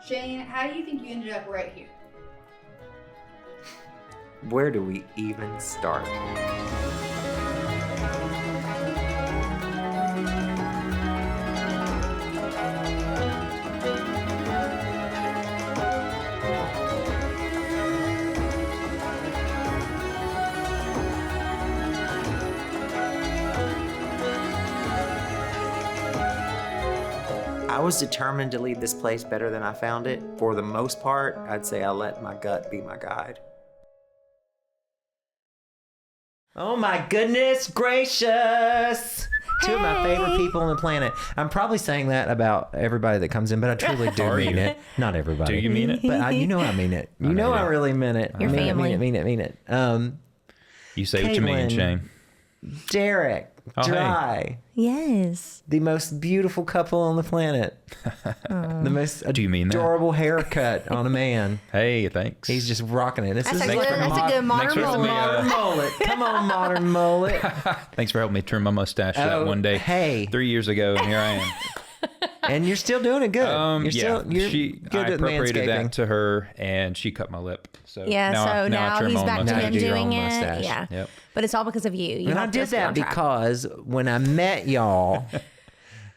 Shane, how do you think you ended up right here? Where do we even start? I was determined to leave this place better than I found it. For the most part, I'd say I let my gut be my guide. Oh my goodness gracious! Two of my favorite people on the planet. I'm probably saying that about everybody that comes in, but I truly do mean it. Not everybody. Do you mean it? But you know I mean it. You know I really meant it. Your family. Mean it. You say what you mean, Shane. Derek, Drye. Yes. The most beautiful couple on the planet. The most Do you mean that? adorable haircut on a man. Hey, thanks. He's just rocking it. That's a good modern for mullet. mullet. Come on, modern mullet. Thanks for helping me trim my mustache that one day. Hey. 3 years ago, and here I am. And you're still doing it good. You're good I at appropriated manscaping. that to her, and she cut my lip. So Yeah, now I trim he's my own back to mustache. him do your own doing it. mustache. Yeah. Yep. But it's all because of you. And I did that because when I met y'all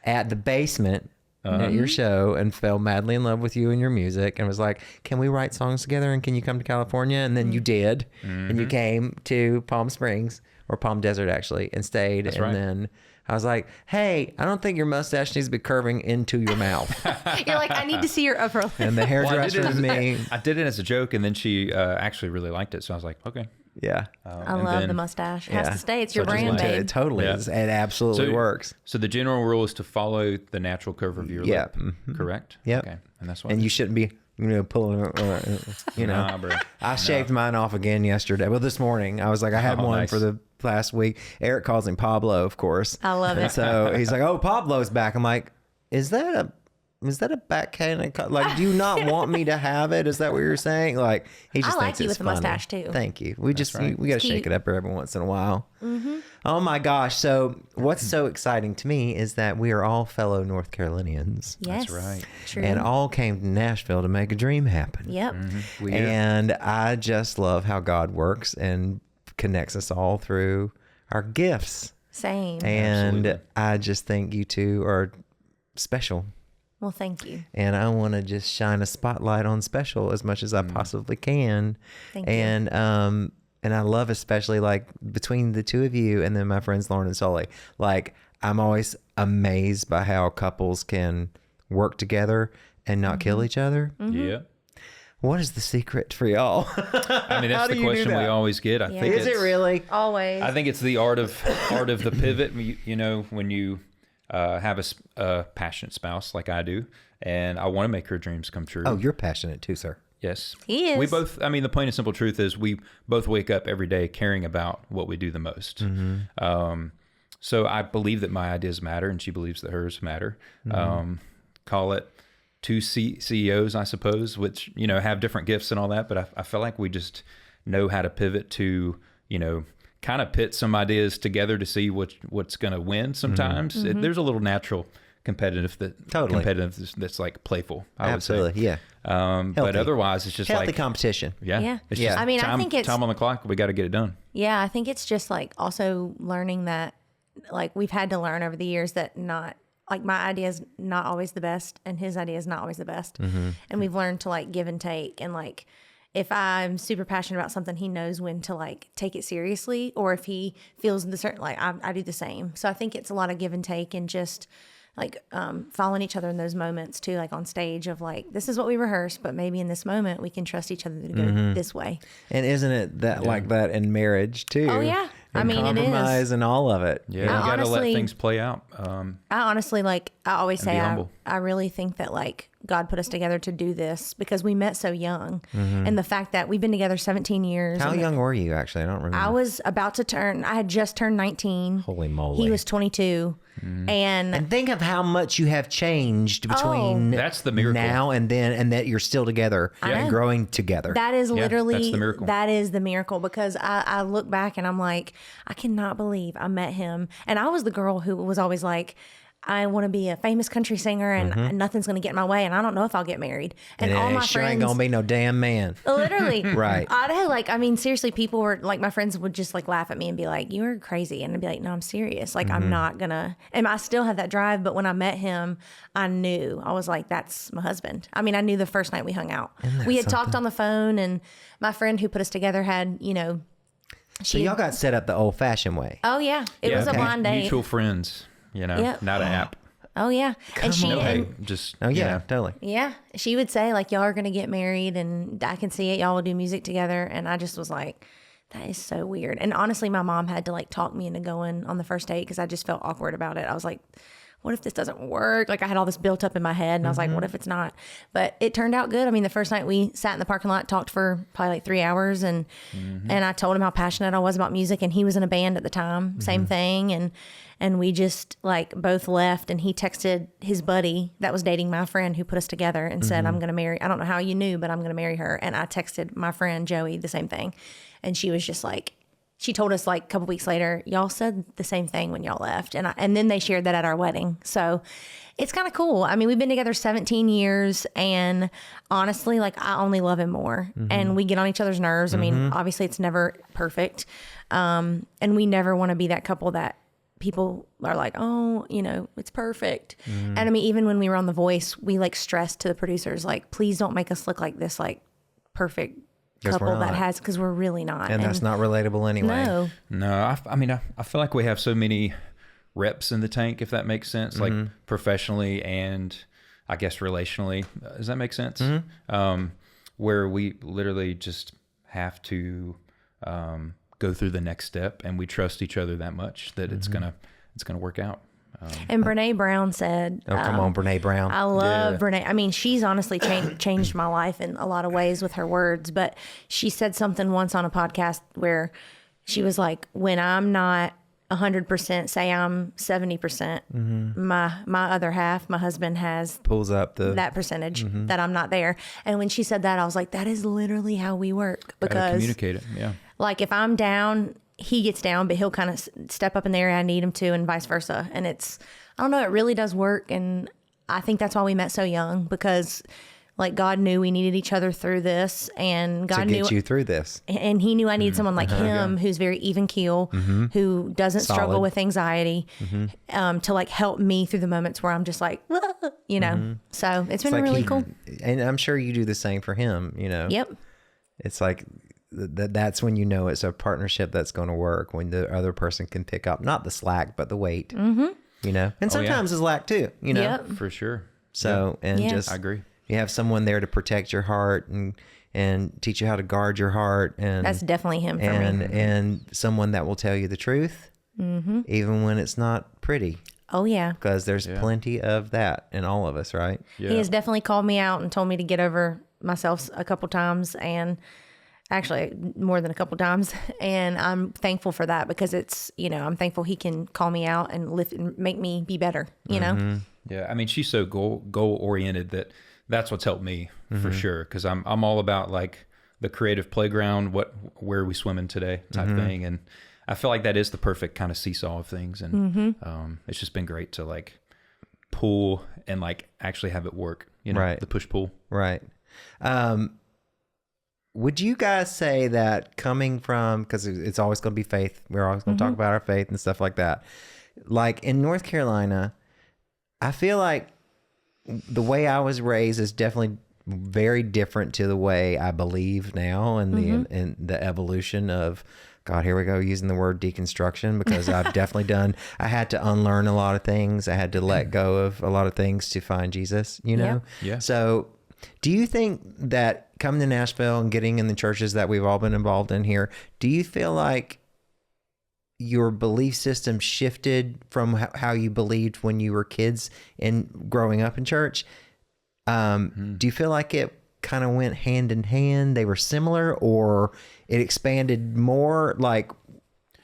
at the basement at your show and fell madly in love with you and your music and was like, can we write songs together and can you come to California? And then you did. And you came to Palm Springs or Palm Desert actually and stayed. That's and right. then I was like, hey, I don't think your mustache needs to be curving into your mouth. You're like, I need to see your upper lip. And the hairdresser and me. I did it as a joke, and then she actually really liked it. So I was like, okay. Yeah. I love the mustache. It has to stay. It's your So just brand, like babe. It totally Yeah. is. It absolutely works. So the general rule is to follow the natural curve of your lip. Correct? Yep. Okay. And that's what. And you shouldn't be, pulling, Nah, bro. I shaved mine off again yesterday. Well, this morning. I was like, I had one nice. for the last week. Eric calls him Pablo, of course. I love it. And so he's like, oh, Pablo's back. I'm like, is that a backhand? Like, do you not want me to have it? Is that what you're saying? Like, he just I like thinks you it's with the funny. mustache, too. Thank you. We just, right. we got to It's shake cute. it up every once in a while. Oh my gosh. So what's so exciting to me is that we are all fellow North Carolinians. Yes. That's right. True. And all came to Nashville to make a dream happen. Yep. And I just love how God works and connects us all through our gifts. Same. And Absolutely. I just think you two are special. Well, thank you. And I want to just shine a spotlight on special as much as I possibly can. Thank you. And I love especially like between the two of you and then my friends Lauren and Sully, like I'm always amazed by how couples can work together and not kill each other. Yeah. What is the secret for y'all? I mean, that's How the do you do question we that? always get. I Yeah. think Is it really? Always. I think it's the art of the pivot. When you have a passionate spouse like I do, and I want to make her dreams come true. Oh, you're passionate too, sir. Yes. He is. We both, I mean, the plain and simple truth is we both wake up every day caring about what we do the most. So I believe that my ideas matter and she believes that hers matter. Call it two CEOs, I suppose, which, have different gifts and all that. But I feel like we just know how to pivot to, kind of pit some ideas together to see what's going to win sometimes. There's a little natural competitive that's like playful. I would say. Absolutely, yeah. But otherwise, it's just Healthy like competition. Yeah. It's Yeah. just I mean, I time, think it's- time on the clock. We got to get it done. Yeah, I think it's just like also learning that like we've had to learn over the years that not like my idea is not always the best and his idea is not always the best. And we've learned to like give and take, and like if I'm super passionate about something, he knows when to like take it seriously, or if he feels the certain like I do the same. So I think it's a lot of give and take and just like following each other in those moments too, like on stage of like, this is what we rehearsed, but maybe in this moment we can trust each other to go this way. And isn't it that like that in marriage too? Oh, yeah. I And mean, it is. compromise and all of it. Yeah, you I got to let honestly- things play out. I honestly, like, I always And say, be humble. I really think that, like, God put us together to do this because we met so young. And the fact that we've been together 17 years. How and young were you actually? I don't remember. I was about to I had just turned 19. Holy moly. He was 22. And think of how much you have changed between That's the miracle. now and then, and that you're still together know. and growing together. that is literally, that's the miracle. that is the miracle, because I look back and I'm like, I cannot believe I met him. And I was the girl who was always like, I want to be a famous country singer and nothing's going to get in my way. And I don't know if I'll get married. And all my sure friends ain't gonna be no damn man. literally, Right. I know, like, I mean, seriously, people were like, my friends would just like laugh at me and be like, you're crazy. And I'd be like, no, I'm serious. Like, I'm not gonna, and I still have that drive. But when I met him, I knew, I was like, that's my husband. I mean, I knew the first night we hung out. We had talked on the phone, and my friend who put us together had, you know, So y'all got set up the old fashioned way. oh yeah, it was a blind date. Mutual friends, you know, Yep. not an app. Oh yeah, and she No, hey, and just Oh yeah, you know, totally. yeah, she would say like, y'all are gonna get married, and I can see it. Y'all will do music together, and I just was like, that is so weird. And honestly, my mom had to like talk me into going on the first date because I just felt awkward about it. I was like, what if this doesn't work? Like I had all this built up in my head, and I was like, what if it's not? But it turned out good. I mean, the first night we sat in the parking lot, talked for probably like 3 hours, and I told him how passionate I was about music, and he was in a band at the time, same thing, and we just like both left, and he texted his buddy that was dating my friend who put us together and said, I'm going to marry, I don't know how you knew, but I'm going to marry her. And I texted my friend Joey the same thing. And she was just like, she told us like a couple weeks later, y'all said the same thing when y'all left. And then they shared that at our wedding. So it's kind of cool. I mean, we've been together 17 years, and honestly, like I only love him more, and we get on each other's nerves. I mean, obviously it's never perfect. And we never want to be that couple that people are like, oh, you know, it's perfect. And I mean, even when we were on The Voice, we like stressed to the producers, like, please don't make us look like this, like perfect couple we're that not. has, because we're really not. And that's not relatable anyway. No. No, I mean, I feel like we have so many reps in the tank, if that makes sense, like professionally and I guess relationally. Does that make sense? Where we literally just have to go through the next step, and we trust each other that much that it's gonna work out. And Brene Brown said, Oh, come on, Brene Brown. I love Brene. I mean, she's honestly changed my life in a lot of ways with her words, but she said something once on a podcast where she was like, when I'm not 100%, say I'm 70%, my other half, my husband has Pulls up that percentage that I'm not there. And when she said that, I was like, that is literally how we work, Gotta because communicate it. Yeah. like if I'm down, he gets down, but he'll kind of step up in the area I need him to, and vice versa. And it's, I don't know, it really does work. And I think that's why we met so young, because like God knew we needed each other through this, and God to knew get you through this. and he knew I needed someone like him who's very even keel, who doesn't struggle Solid. with anxiety, to like help me through the moments where I'm just like, you know. So it's been Like really he- cool. And I'm sure you do the same for him, you know. Yep. It's like that's when you know it's a partnership that's going to work, when the other person can pick up not the slack but the weight. You know, and sometimes the slack too, you know. Yep. For sure. So and Yeah. just I agree. you have someone there to protect your heart and teach you how to guard your heart, and That's definitely him for me. and someone that will tell you the truth, even when it's not pretty, Oh yeah. because there's plenty of that in all of us, right? Yeah. He has definitely called me out and told me to get over myself a couple times, and actually more than a couple times. And I'm thankful for that, because it's, you know, I'm thankful he can call me out and lift and make me be better, you know? Yeah, I mean, she's so goal oriented that's what's helped me for sure. Because I'm all about like the creative playground, where are we swimming today type thing, and I feel like that is the perfect kind of seesaw of things, and it's just been great to like pull and like actually have it work, you know, Right. the push pull. Right. Would you guys say that coming from, because it's always going to be faith, we're always going to talk about our faith and stuff like that. Like in North Carolina, I feel like the way I was raised is definitely very different to the way I believe now, and the evolution of, God, here we go using the word deconstruction, because I've definitely I had to unlearn a lot of things. I had to let go of a lot of things to find Jesus, you know? Yeah. So do you think that coming to Nashville and getting in the churches that we've all been involved in here, do you feel like your belief system shifted from how you believed when you were kids and growing up in church? Do you feel like it kind of went hand in hand? They were similar, or it expanded more? Like,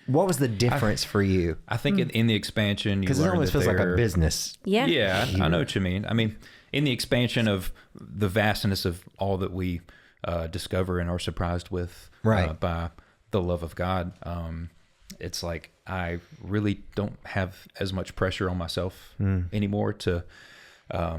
what was the difference for you? I think in the expansion, you Because it learn almost that feels like a they're- business. Yeah. Yeah, I know what you mean. I mean, in the expansion of the vastness of all that we discover and are surprised with Right. by the love of God, it's like I really don't have as much pressure on myself anymore to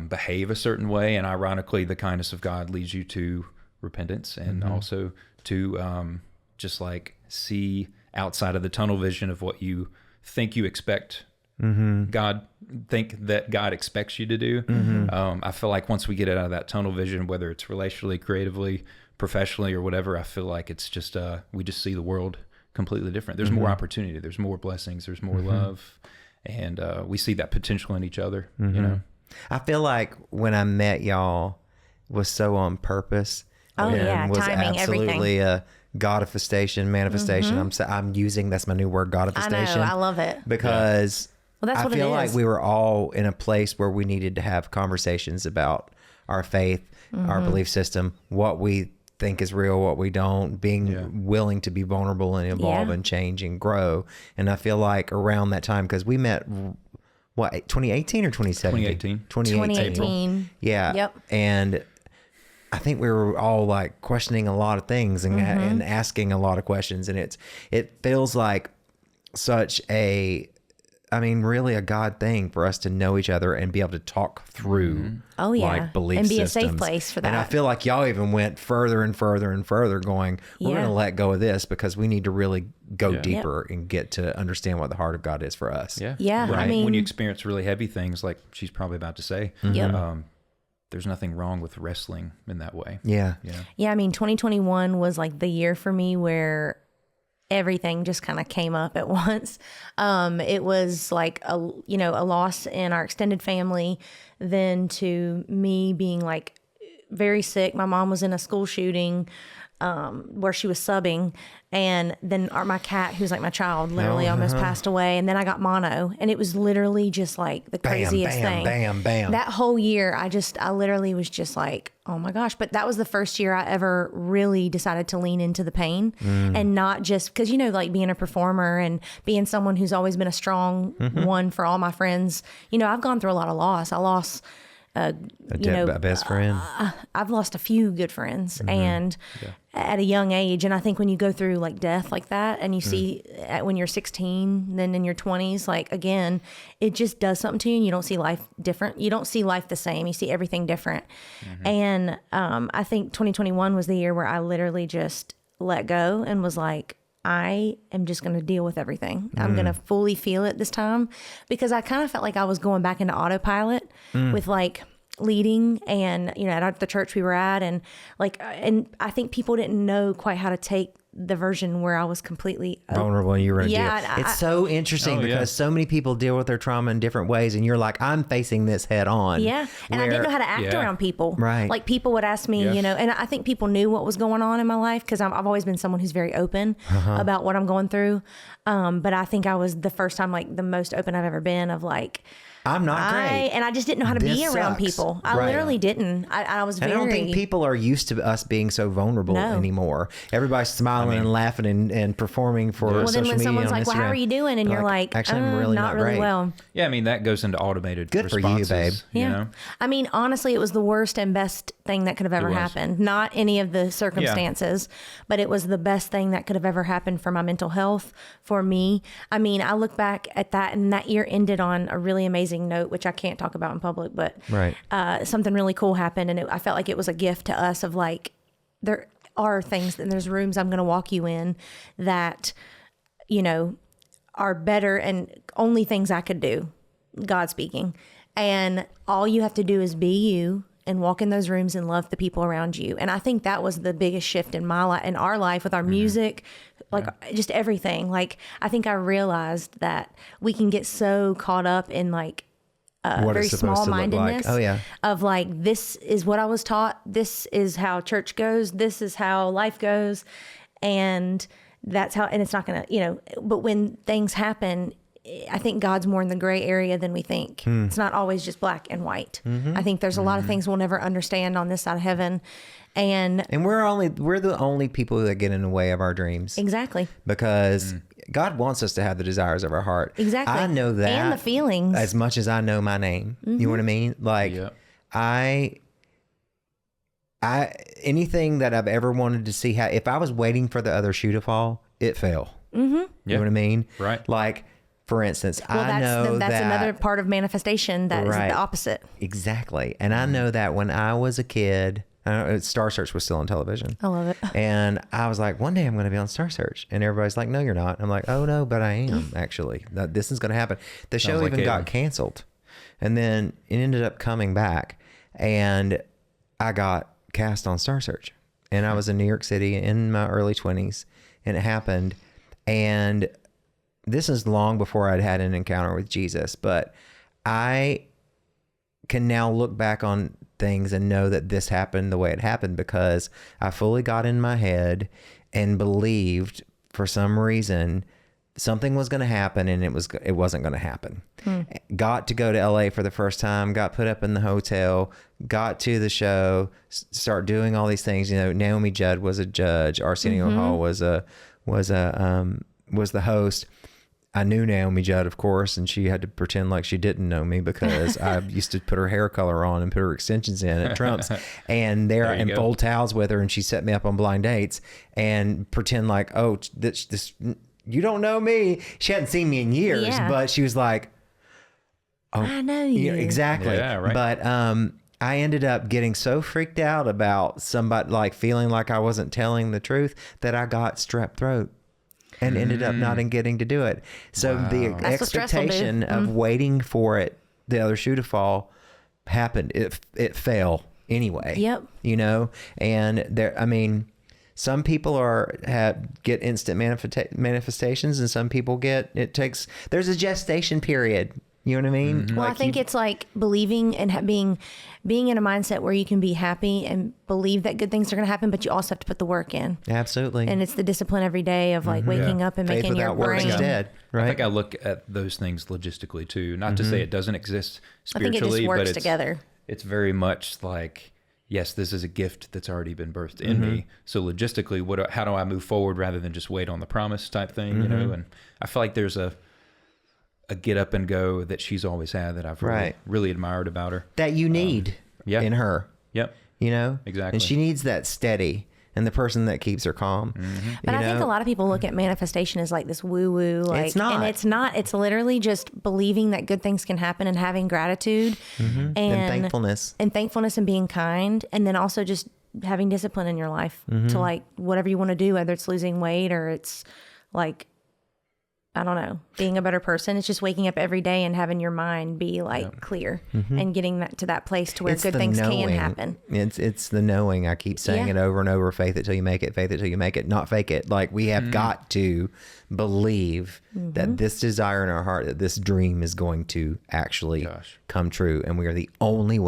behave a certain way. And ironically, the kindness of God leads you to repentance and also to just like see outside of the tunnel vision of what you think you expect God expects you to do. I feel like once we get out of that tunnel vision, whether it's relationally, creatively, professionally, or whatever, I feel like it's just we just see the world completely different. There's more opportunity, there's more blessings, there's more love, and we see that potential in each other. You know, I feel like when I met y'all was so on purpose. Oh, yeah, was timing, absolutely a manifestation. I'm using, that's my new word, I godification. know. I love it. Because Well, that's I what it feel like is. we were all in a place where we needed to have conversations about our faith, our belief system, what we think is real, what we don't, being willing to be vulnerable and evolve and change and grow. And I feel like around that time, because we met, what, 2018 or 2017? 2018. Yeah. Yep. And I think we were all like questioning a lot of things and asking a lot of questions. And it feels like such really a God thing for us to know each other and be able to talk through Oh, yeah. like belief And be systems. a safe place for that. And I feel like y'all even went further and further and further going, we're going to let go of this because we need to really go deeper and get to understand what the heart of God is for us. Yeah. Yeah, When, I mean- when you experience really heavy things like she's probably about to say, there's nothing wrong with wrestling in that way. Yeah. Yeah, I mean, 2021 was like the year for me where everything just kind of came up at once. It was like a loss in our extended family, then to me being like very sick. My mom was in a school shooting where she was subbing, and then my cat, who's like my child, literally almost passed away. And then I got mono, and it was literally just like the craziest thing. Bam, bam. That whole year, I literally was just like, oh my gosh. But that was the first year I ever really decided to lean into the pain and not just because, like being a performer and being someone who's always been a strong one for all my friends. I've gone through a lot of loss. I lost a best friend. I've lost a few good friends and at a young age. And I think when you go through like death like that and you see when you're 16, then in your 20s, like again, it just does something to you and you don't see life different. You don't see life the same. You see everything different. And I think 2021 was the year where I literally just let go and was like, I am just going to deal with everything. I'm going to fully feel it this time because I kind of felt like I was going back into autopilot with like leading and, at the church we were at and I think people didn't know quite how to take the version where I was completely vulnerable and you were Yeah, it's so interesting because so many people deal with their trauma in different ways and you're like, I'm facing this head on. Yeah. And I didn't know how to act around people. Right. Like people would ask me, and I think people knew what was going on in my life because I've always been someone who's very open about what I'm going through. But I think I was the first time, like the most open I've ever been of like, I'm not great. And I just didn't know how to be around people. I literally didn't. I was very... I don't think people are used to us being so vulnerable anymore. Everybody's smiling and laughing and performing for social media. Well, then when someone's like, Instagram, well, how are you doing? And you're like, actually, I'm really not really great. well. Yeah, I mean, that goes into automated Good responses. for you, babe. You know? I mean, honestly, it was the worst and best thing that could have ever happened. Not any of the circumstances, but it was the best thing that could have ever happened for my mental health, for me. I mean, I look back at that and that year ended on a really amazing note, which I can't talk about in public, but something really cool happened. And I felt like it was a gift to us of like, there are things and there's rooms I'm going to walk you in that, are better and only things I could do, God speaking. And all you have to do is be you and walk in those rooms and love the people around you. And I think that was the biggest shift in my life, in our life with our music, like just everything. Like, I think I realized that we can get so caught up in like, very small mindedness of like, this is what I was taught. This is how church goes. This is how life goes. And that's how, and it's not going to, but when things happen, I think God's more in the gray area than we think. It's not always just black and white. I think there's a lot of things we'll never understand on this side of heaven. And we're the only people that get in the way of our dreams. Exactly. Because God wants us to have the desires of our heart. Exactly. I know that. And the feelings. As much as I know my name. You know what I mean? Like, I anything that I've ever wanted to see, if I was waiting for the other shoe to fall, it fell. You know what I mean? Right. Like, for instance, Well, I know that's that another part of manifestation that is Right. the opposite. Exactly. And I know that when I was a kid, Star Search was still on television. I love it. And I was like, one day I'm going to be on Star Search. And everybody's like, no, you're not. I'm like, oh, no, but I am, actually. This is going to happen. The show like even got Katelyn. canceled. And then it ended up coming back. And I got cast on Star Search. And I was in New York City in my early 20s. And it happened. And this is long before I'd had an encounter with Jesus. But I can now look back on things and know that this happened the way it happened because I fully got in my head and believed for some reason something was going to happen and it wasn't going to happen. Got to go to LA for the first time, got put up in the hotel, got to the show, start doing all these things. You know, Naomi Judd was a judge, Arsenio Hall was the host. I knew Naomi Judd, of course, and she had to pretend like she didn't know me because I used to put her hair color on and put her extensions in at Trump's and and fold towels with her. And she set me up on blind dates and pretend like, oh, this you don't know me. She hadn't seen me in years, but she was like, oh, I know you. Yeah, exactly. Yeah, right. But I ended up getting so freaked out about somebody like feeling like I wasn't telling the truth that I got strep throat. And ended up not getting to do it. So the That's what's stressful, dude. expectation of waiting for the other shoe to fall happened. It fell anyway. Yep. You know, and some people get instant manifestations, and some people there's a gestation period. You know what I mean? Well, I think it's like believing and being in a mindset where you can be happy and believe that good things are going to happen, but you also have to put the work in. Absolutely. And it's the discipline every day of like waking up and Faith making your without works brain. is dead. Right. I think I look at those things logistically too. Not to say it doesn't exist I think spiritually, it just but works it's together. It's very much like, yes, this is a gift that's already been birthed in me. So logistically, how do I move forward rather than just wait on the promise type thing, you know? And I feel like there's a get up and go that she's always had that I've really admired about her. That you need in her. Yep. You know? Exactly. And she needs that steady and the person that keeps her calm. But I think a lot of people look at manifestation as like this woo-woo. Like, It's not. And it's not. It's literally just believing that good things can happen and having gratitude And thankfulness. And thankfulness and being kind. And then also just having discipline in your life to like whatever you want to do, whether it's losing weight or it's like, I don't know, being a better person. It's just waking up every day and having your mind be like clear and getting that to that place to where It's good the things knowing. can happen. It's the knowing. I keep saying it over and over. Faith it till you make it. Faith it till you make it. Not fake it. Like we have got to believe that this desire in our heart, that this dream is going to actually come true. And we are the only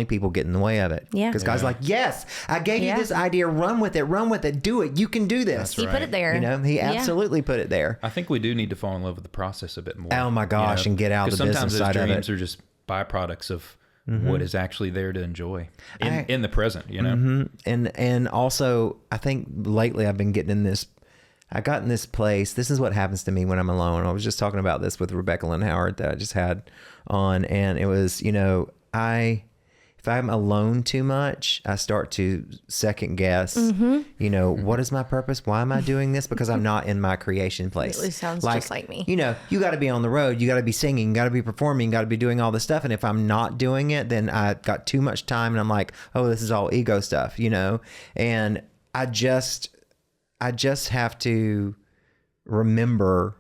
people getting in the way of it. Yeah. Because God's like, yes, I gave you this idea. Run with it. Do it. You can do this. He put it there. You know, he absolutely put it there. I think we do need to fall in love with the process a bit more. Oh my gosh, and get out of the business side of it. Sometimes those dreams are just byproducts of what is actually there to enjoy in the present, you know? And also, I think lately I've been getting in this. I got in this place. This is what happens to me when I'm alone. I was just talking about this with Rebecca Lynn Howard that I just had on, and it was, you know, if I'm alone too much, I start to second guess, you know, what is my purpose? Why am I doing this? Because I'm not in my creation place. It sounds just like me. You know, you got to be on the road. You got to be singing. You got to be performing. You got to be doing all this stuff. And if I'm not doing it, then I got too much time and I'm like, oh, this is all ego stuff, you know? And I just have to remember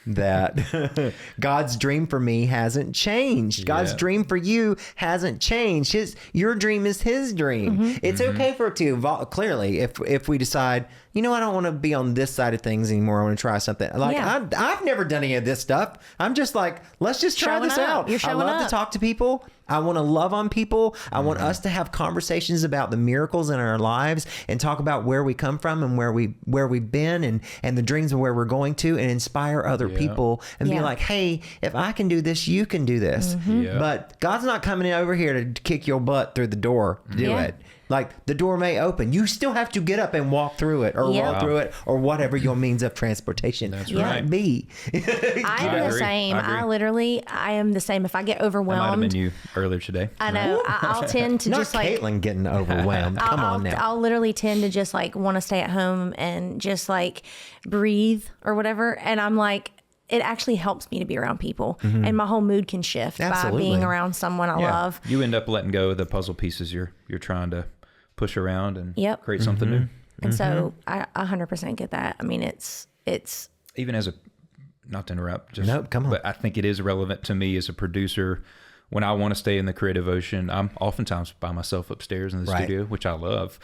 that God's dream for me hasn't changed. God's dream for you hasn't changed. Your dream is his dream. It's okay for it to evolve. Clearly, if we decide, you know, I don't want to be on this side of things anymore. I want to try something. Like I've never done any of this stuff. I'm just like, let's just try this out. I love to talk to people. I want to love on people. I want us to have conversations about the miracles in our lives and talk about where we come from and where we've been and the dreams of where we're going to, and inspire other people and be like, hey, if I can do this, you can do this. But God's not coming over here to kick your butt through the door to do it. Like the door may open. You still have to get up and walk through it or walk through it or whatever your means of transportation might be. I'm the same. I am the same. If I get overwhelmed. That might have been you earlier today. I know. I'll tend to Not just like. Katelyn getting overwhelmed. Come on now. I'll literally tend to just like want to stay at home and just like breathe or whatever. And I'm like, it actually helps me to be around people. And my whole mood can shift by being around someone I love. You end up letting go of the puzzle pieces you're trying to push around and create something new. And so I 100% get that. I mean, it's even as a, not to interrupt, just nope, come on. But I think it is relevant to me as a producer. When I want to stay in the creative ocean, I'm oftentimes by myself upstairs in the studio, which I love.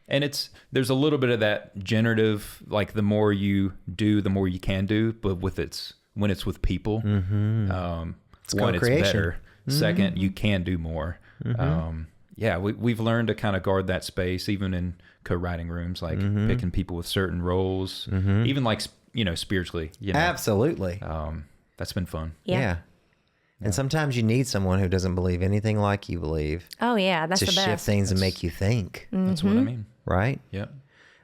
And there's a little bit of that generative, like the more you do, the more you can do, but when it's with people, one, it's better. Second, you can do more. We've learned to kind of guard that space, even in co-writing rooms, like picking people with certain roles, even like, spiritually, Absolutely. That's been fun. Yeah. And sometimes you need someone who doesn't believe anything like you believe. Oh yeah, that's to the best. shift things and make you think. That's what I mean. Right? Yep.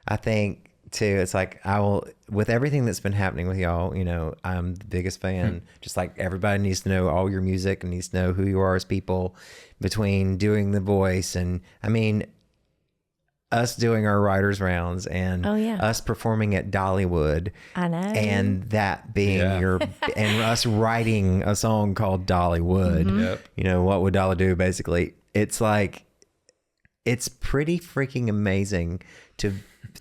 I think too, it's like with everything that's been happening with y'all, I'm the biggest fan. Just like everybody needs to know all your music and needs to know who you are as people between doing the voice and us doing our writers rounds and us performing at Dollywood. I know. And that being and us writing a song called Dollywood. What would Dolly do? Basically, it's like, it's pretty freaking amazing to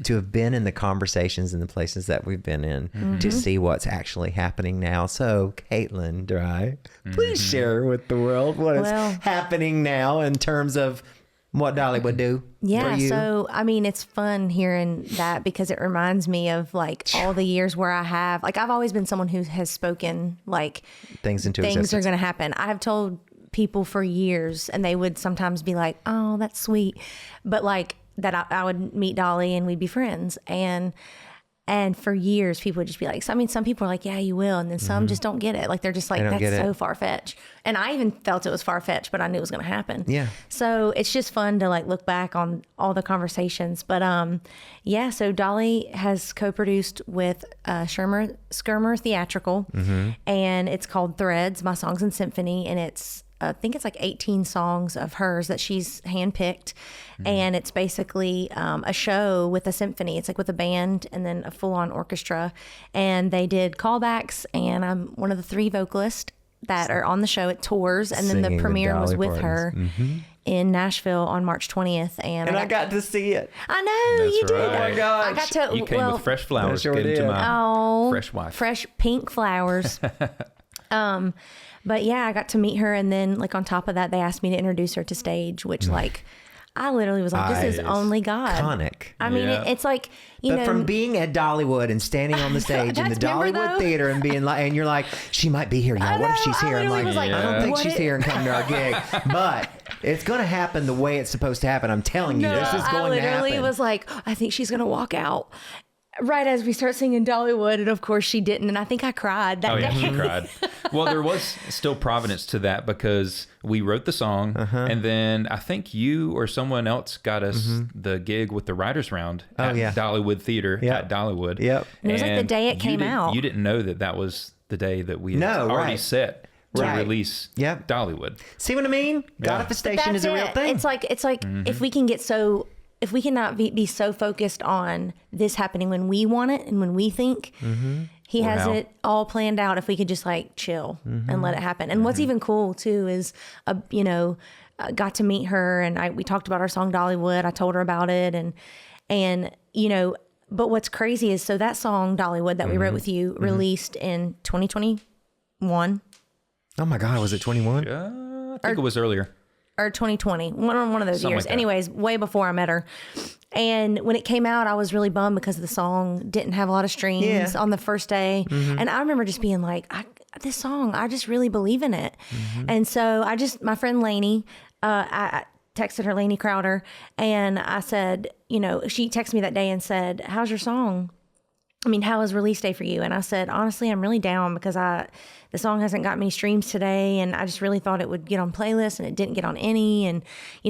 have been in the conversations in the places that we've been in to see what's actually happening now. So Katelyn Drye, please share with the world what is happening now in terms of what Dolly would do. Yeah, for you. so I mean, it's fun hearing that because it reminds me of like all the years where I've always been someone who has spoken like things into things existence. are going to happen. I have told people for years, and they would sometimes be like, "Oh, that's sweet," but like that I would meet Dolly and we'd be friends, and for years people would just be like, some people are like, yeah, you will, and then some just don't get it. Like they're just like, that's so far fetched. And I even felt it was far fetched, but I knew it was going to happen. Yeah. So it's just fun to like look back on all the conversations. But so Dolly has co-produced with Skirmer Theatrical, and it's called Threads: My Songs in Symphony, and I think it's like 18 songs of hers that she's handpicked. And it's basically a show with a symphony. It's like with a band and then a full-on orchestra. And they did callbacks, and I'm one of the 3 vocalists that are on the show. It tours, and then the premiere was with her in Nashville on March 20th. And I got to see it. I know. That's you did. right. Oh my gosh. I got to. You came with fresh flowers. I sure Give them to did. my fresh wife. Fresh pink flowers. But yeah, I got to meet her, and then like on top of that, they asked me to introduce her to stage, which like I literally was like, this is only God. Iconic. I mean, it's like, you know, from being at Dollywood and standing on the stage in the Dollywood Theater and being like, and you're like, she might be here, y'all. What if she's here? I'm like, I don't think she's here and coming to our gig, but it's going to happen the way it's supposed to happen. I'm telling you, this is going to happen. I literally was like, I think she's going to walk out right as we start singing Dollywood, and of course she didn't, and I think I cried that day. She cried. Well, there was still providence to that because we wrote the song, and then I think you or someone else got us the gig with the writers round at Dollywood Theater at Dollywood. It was like the day it came out. You didn't know that was the day that we had already set to release Dollywood. See what I mean? Godifestation is a real thing. It's like if we can if we cannot be so focused on this happening when we want it and when we think, he has it all planned out. If we could just like chill and let it happen. And what's even cool too is, got to meet her, and we talked about our song Dollywood. I told her about it, and but what's crazy is, so that song Dollywood that we wrote with you released in 2021. Oh my God, was it 21? I think it was earlier. Or 2020, one of those years. Like anyways, way before I met her. And when it came out, I was really bummed because the song didn't have a lot of streams on the first day. And I remember just being like, this song, I just really believe in it. And so my friend Lainey, I texted her, Lainey Crowder, and I said, she texted me that day and said, how's your song? I mean, how is release day for you? And I said, honestly, I'm really down because the song hasn't got many streams today. And I just really thought it would get on playlists and it didn't get on any. And,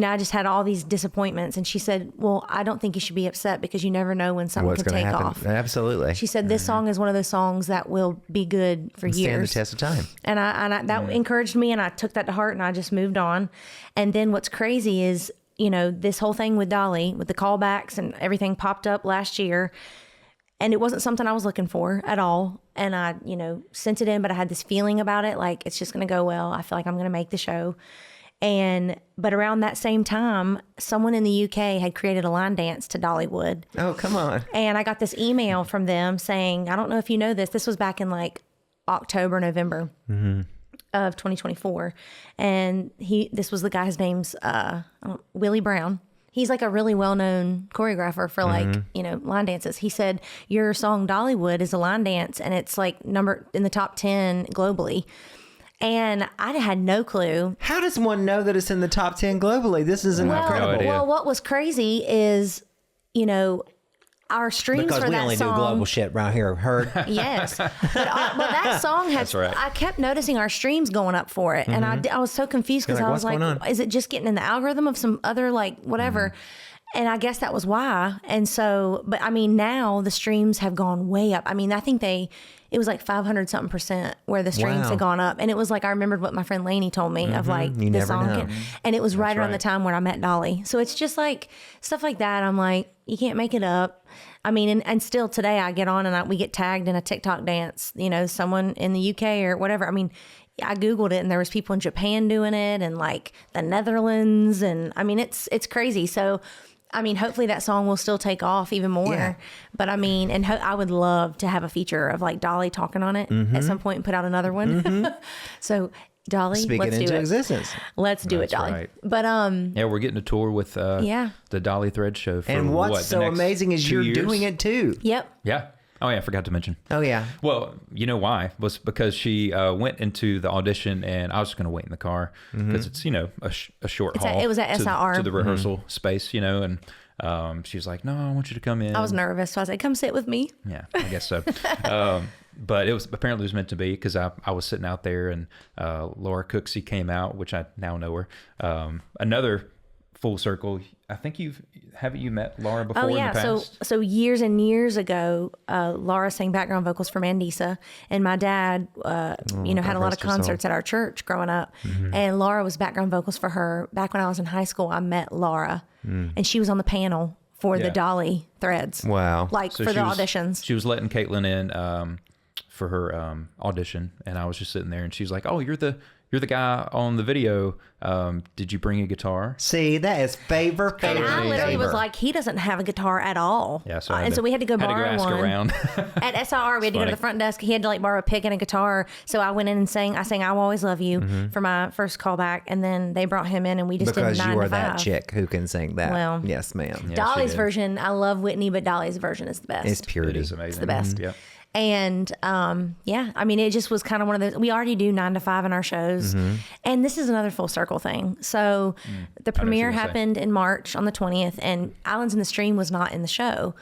I just had all these disappointments. And she said, well, I don't think you should be upset because you never know when something could take off. Absolutely. She said, this song is one of those songs that will be good for years. Stand the test of time. And that encouraged me, and I took that to heart, and I just moved on. And then what's crazy is, this whole thing with Dolly, with the callbacks and everything popped up last year. And it wasn't something I was looking for at all. And I, sent it in, but I had this feeling about it, like it's just going to go well. I feel like I'm going to make the show. But around that same time, someone in the UK had created a line dance to Dollywood. Oh, come on. And I got this email from them saying, I don't know if you know this. This was back in like October, November of 2024. And this was the guy, his name's Willie Brown. He's like a really well-known choreographer for line dances. He said, your song Dollywood is a line dance and it's like number in the top 10 globally. And I had no clue. How does one know that it's in the top 10 globally? This is incredible. Well, what was crazy is, our streams because for that song. Because we only do global shit around here, heard? Yes. But that song has, That's right. I kept noticing our streams going up for it. And I was so confused because I was like, is it just getting in the algorithm of some other whatever? And I guess that was why. And so, but I mean, now the streams have gone way up. I mean, I think it was like 500 something percent where the streams had gone up. And it was like, I remembered what my friend Lainey told me of like you this never song. know. And it was right around right. the time where I met Dolly. So it's just like stuff like that. I'm like, you can't make it up. I mean, and still today I get on and we get tagged in a TikTok dance, someone in the UK or whatever. I mean, I Googled it and there was people in Japan doing it and like the Netherlands. And I mean, it's crazy. So, I mean, hopefully that song will still take off even more. Yeah. But I mean, and I would love to have a feature of like Dolly talking on it at some point and put out another one. So Dolly, Speak let's it do into it. existence. Let's do it, That's Dolly. right. But Yeah, we're getting a tour with the Dolly Thread Show. For And what's the so next amazing is 2 you're years? doing it too. Yep. Yeah. Oh, yeah, I forgot to mention. Oh, yeah. Well, you know why? Was because she went into the audition, and I was just going to wait in the car because it's, a short haul. It was at to, SIR. to the rehearsal space, and she was like, no, I want you to come in. I was nervous. So I said, come sit with me. Yeah, I guess so. But it was apparently was meant to be because I was sitting out there and Laura Cooksey came out, which I now know her. Another full circle. I think haven't you met Laura before in the past? So years and years ago, Laura sang background vocals for Mandisa, and my dad, had a lot of concerts at our church growing up, and Laura was background vocals for her. Back when I was in high school, I met Laura, and she was on the panel for the Dolly Threads. Wow! So for the auditions. She was letting Katelyn in for her audition, and I was just sitting there, and she's like, "Oh, you're the guy on the video. Did you bring a guitar?" See, that is favor. And I literally was favor. like, he doesn't have a guitar at all. Yeah, so so we had to go borrow ask one. around. At SIR, we had to go to the front desk. He had to borrow a pick and a guitar. So I went in and sang. I sang "I Will Always Love You" for my first callback, and then they brought him in, and we just because did 9 you to are 5. that chick who can sing that. Well, yes, ma'am. Yeah, she Dolly's did. version, I love Whitney, but Dolly's version is the best. It's purity. It is amazing. It's the best. Yeah. And I mean, it just was kind of one of those. We already do 9 to 5 in our shows, and this is another full circle thing. So the premiere gonna say. happened in March on the 20th, and Islands in the Stream was not in the show.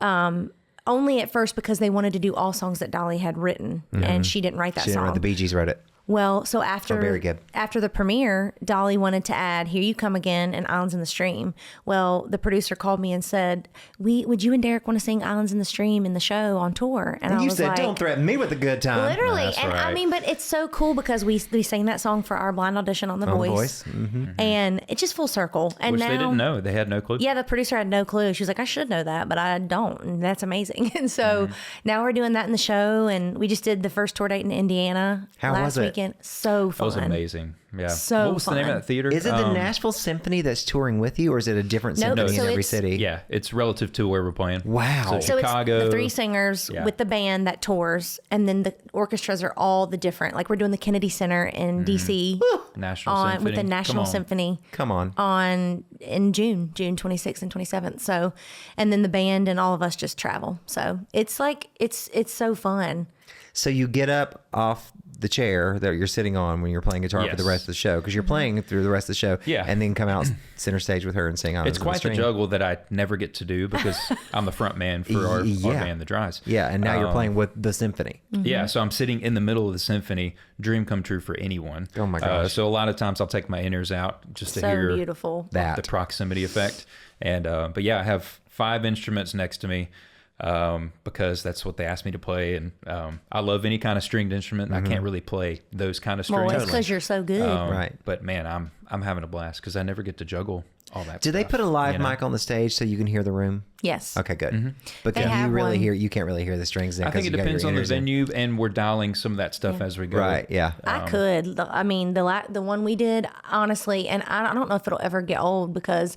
Only at first because they wanted to do all songs that Dolly had written, and she didn't write that She didn't song. write the Bee Gees wrote it. Well, so very good. after the premiere, Dolly wanted to add "Here You Come Again" and "Islands in the Stream." Well, the producer called me and said, "Would you and Derek want to sing "Islands in the Stream" in the show on tour?" And I You was said, like, "Don't threaten me with a good time." literally. That's And I right. mean, but it's so cool because we sang that song for our blind audition on The On Voice, The Voice. and it's just full circle. And Which now they didn't know. They had no clue. yeah, the producer had no clue. She was like, I should know that, but I don't. And that's amazing. And so now we're doing that in the show. And we just did the first tour date in Indiana How last was it? weekend. So That fun. was amazing. Yeah. So what was the name of fun. that theater? Is it the Nashville Symphony that's touring with you, or is it a different Nope, symphony so in every it's- city? Yeah, it's relative to where we're playing. Wow. So, So Chicago. it's the 3 singers Yeah. with the band that tours, and then the orchestras are all the different. Like we're doing the Kennedy Center in DC National on Symphony. with the Come National on. Symphony Come on. in June 26th and 27th. So, and then the band and all of us just travel. So it's like it's so fun. So you get up off the chair that you're sitting on when you're playing guitar for the rest of the show, because you're playing through the rest of the show, and then come out center stage with her and sing on. It's quite the juggle that I never get to do because I'm the front man for our band, the Dryes. Yeah, and now you're playing with the Symphony. Yeah, so I'm sitting in the middle of the Symphony, dream come true for anyone. Oh my gosh! So a lot of times I'll take my inners out just to hear beautiful. the proximity effect. And but yeah, I have 5 instruments next to me. Because that's what they asked me to play, and I love any kind of stringed instrument. I can't really play those kind of strings. Well, it's because you're so good, right? But man, I'm having a blast because I never get to juggle all that. Do they put a live mic on the stage so you can hear the room? Yes. Okay, good. But can you really hear? You can't really hear the strings. Then I think it depends on the venue, and we're dialing some of that stuff as we go. Right. Yeah. I could. I mean, the one we did, honestly, and I don't know if it'll ever get old because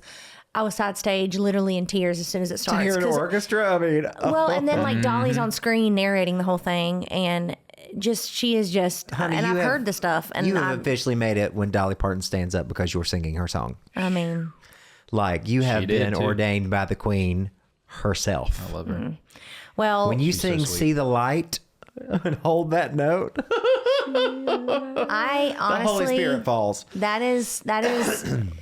I was side stage, literally in tears as soon as it starts. To hear an orchestra, I mean. Well, and then like Dolly's on screen narrating the whole thing, and she is just. Honey, and I've heard the stuff, and you have officially made it when Dolly Parton stands up because you're singing her song. I mean, like you have been ordained by the Queen herself. I love her. Mm-hmm. Well, when you sing "See the Light" and hold that note. I honestly, the Holy Spirit falls. That is,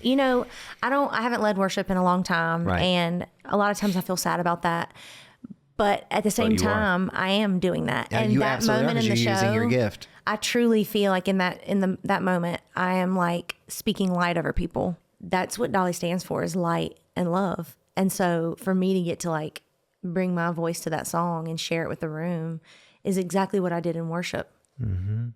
you know, I haven't led worship in a long time, and a lot of times I feel sad about that. But at the same time, I am doing that, and that moment in the show, using your gift. I truly feel like in that moment, I am like speaking light over people. That's what Dolly stands for, is light and love. And so for me to get to like bring my voice to that song and share it with the room is exactly what I did in worship. Mm-hmm.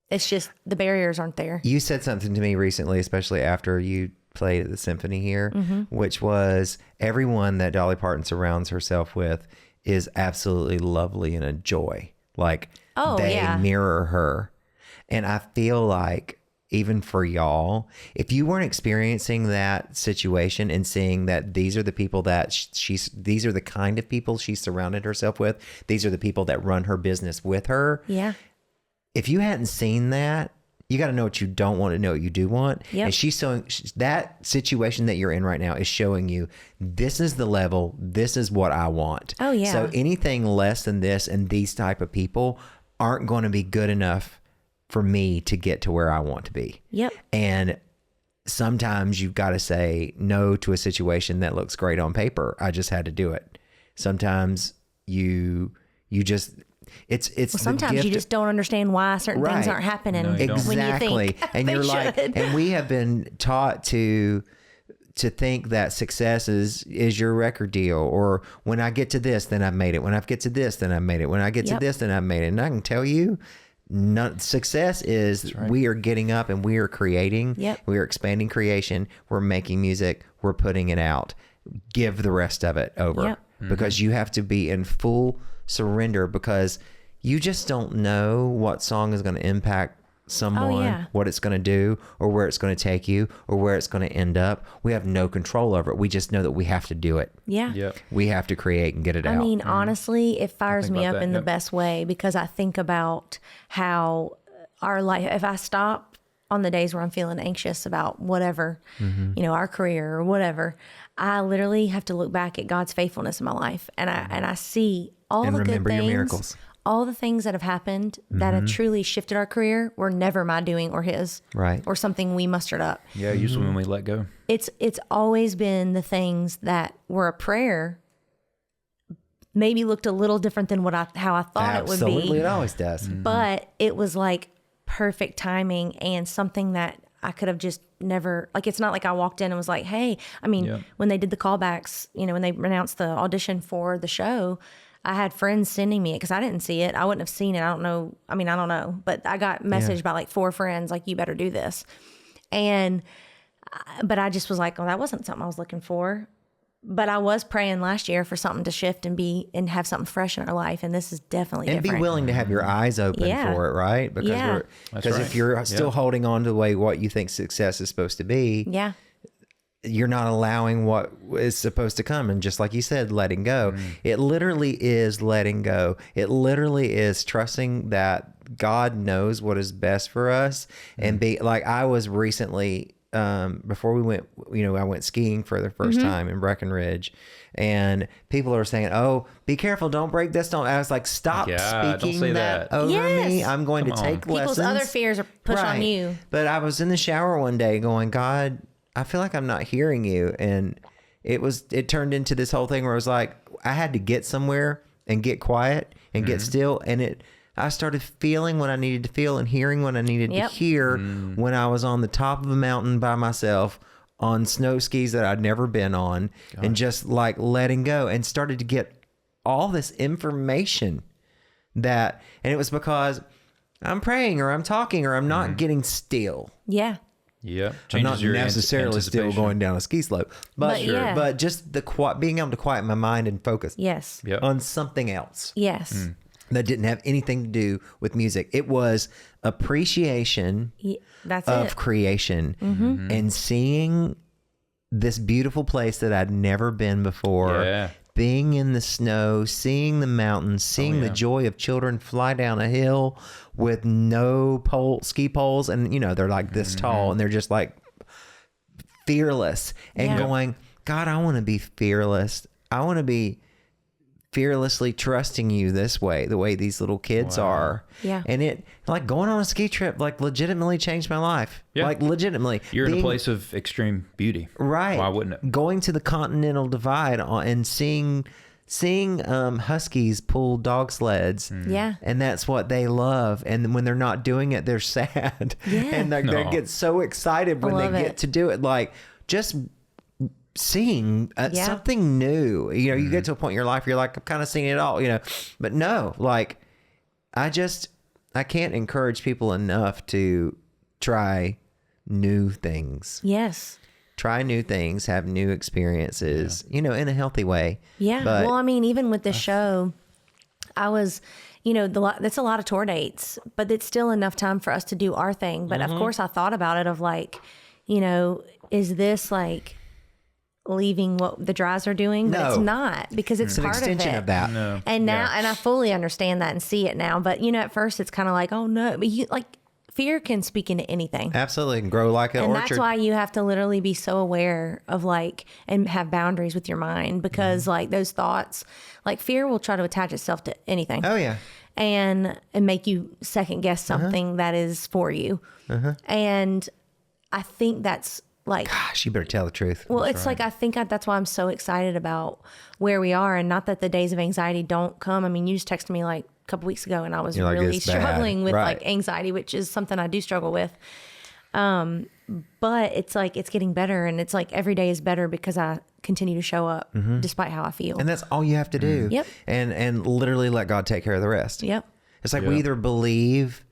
It's just the barriers aren't there. You said something to me recently, especially after you played at the Symphony here, which was everyone that Dolly Parton surrounds herself with is absolutely lovely and a joy. Like they mirror her. And I feel like even for y'all, if you weren't experiencing that situation and seeing that these are the people that these are the kind of people she surrounded herself with, these are the people that run her business with her. Yeah. If you hadn't seen that, you got to know what you don't want to know what you do want. Yep. And she's showing that situation that you're in right now is showing you this is the level, this is what I want. Oh yeah. So anything less than this and these type of people aren't going to be good enough for me to get to where I want to be. Yep. And sometimes you've got to say no to a situation that looks great on paper. I just had to do it. Sometimes you just it's sometimes you just don't understand why certain things aren't happening. No, exactly. When you think and you're like, and we have been taught to think that success is your record deal, or when I get to this, then I've made it. When I get to this, then I've made it. When I get to this, then I've made it. And I can tell you, success is we are getting up and we are creating. Yep. We are expanding creation. We're making music. We're putting it out. Give the rest of it over because you have to be in full surrender, because you just don't know what song is going to impact someone, what it's going to do, or where it's going to take you, or where it's going to end up. We have no control over it. We just know that we have to do it. Yeah. Yep. We have to create and get it out. I mean, honestly, it fires me up in the best way, because I think about how our life, if I stop on the days where I'm feeling anxious about whatever, our career or whatever, I literally have to look back at God's faithfulness in my life. And I see all the good things, your miracles. All the things that have happened that have truly shifted our career were never my doing or his, right? Or something we mustered up. Yeah, usually when we let go. It's always been the things that were a prayer, maybe looked a little different than how I thought it would be. Absolutely, it always does. But it was like perfect timing and something that I could have just never, like, it's not like I walked in and was like, hey, I mean, when they did the callbacks, when they announced the audition for the show, I had friends sending me it because I didn't see it. I wouldn't have seen it. I don't know. I mean, I don't know. But I got messaged by like 4 friends, like, you better do this. But I just was like, oh, that wasn't something I was looking for. But I was praying last year for something to shift and have something fresh in our life. And this is definitely different. And be willing to have your eyes open for it, right? Because if you're still holding on to the way what you think success is supposed to be. Yeah. You're not allowing what is supposed to come. And just like you said, letting go. It literally is letting go. It literally is trusting that God knows what is best for us. And be like, I was recently before we went, I went skiing for the first time in Breckenridge, and people are saying, "Oh, be careful! Don't break this! Don't." I was like, "Stop speaking don't say that over me! I'm going to take lessons." People's other fears are pushed on you. But I was in the shower one day, going, "God, I feel like I'm not hearing you," and it turned into this whole thing where I was like, I had to get somewhere and get quiet and get still, and I started feeling what I needed to feel and hearing what I needed to hear when I was on the top of a mountain by myself on snow skis that I'd never been on, and just like letting go, and started to get all this information and it was because I'm praying or I'm talking or I'm not getting still. Yeah. Yeah. I'm not necessarily still going down a ski slope, but just being able to quiet my mind and focus on something else. Yes. That didn't have anything to do with music. It was appreciation of creation and seeing this beautiful place that I'd never been before. Being in the snow, seeing the mountains, seeing the joy of children fly down a hill with no ski poles. And, they're like this tall and they're just like fearless and going, God, I want to be fearless. I want to be fearlessly trusting you this way, the way these little kids are. Yeah. And it, like, going on a ski trip, like, legitimately changed my life. Yeah. Like, legitimately. You're in a place of extreme beauty. Right. Why wouldn't it? Going to the Continental Divide and seeing huskies pull dog sleds. Yeah. And that's what they love. And when they're not doing it, they're sad. Yeah. And they get so excited when they get to do it. Like, just seeing something new. You get to a point in your life where you're like, I'm kind of seeing it all, but no, like, I can't encourage people enough to try new things. Yes. Try new things, have new experiences, in a healthy way. Yeah. But, well, I mean, even with the show, I was, that's a lot of tour dates, but it's still enough time for us to do our thing. But of course I thought about it of like, is this like leaving what the Dryes are doing? But it's not, because it's an part extension of that. No. And now, and I fully understand that and see it now. But at first it's kind of like, oh no, but fear can speak into anything. Absolutely, and grow like an orchard. And that's why you have to literally be so aware of and have boundaries with your mind, because those thoughts, fear will try to attach itself to anything. Oh yeah. And make you second guess something that is for you. And I think that's gosh, you better tell the truth. Well, it's right. I think that's why I'm so excited about where we are, and not that the days of anxiety don't come. I mean, you just texted me a couple weeks ago and I was really struggling with anxiety, which is something I do struggle with. But it's it's getting better, and it's every day is better because I continue to show up despite how I feel. And that's all you have to do. Yep. And literally let God take care of the rest. Yep. It's we either believe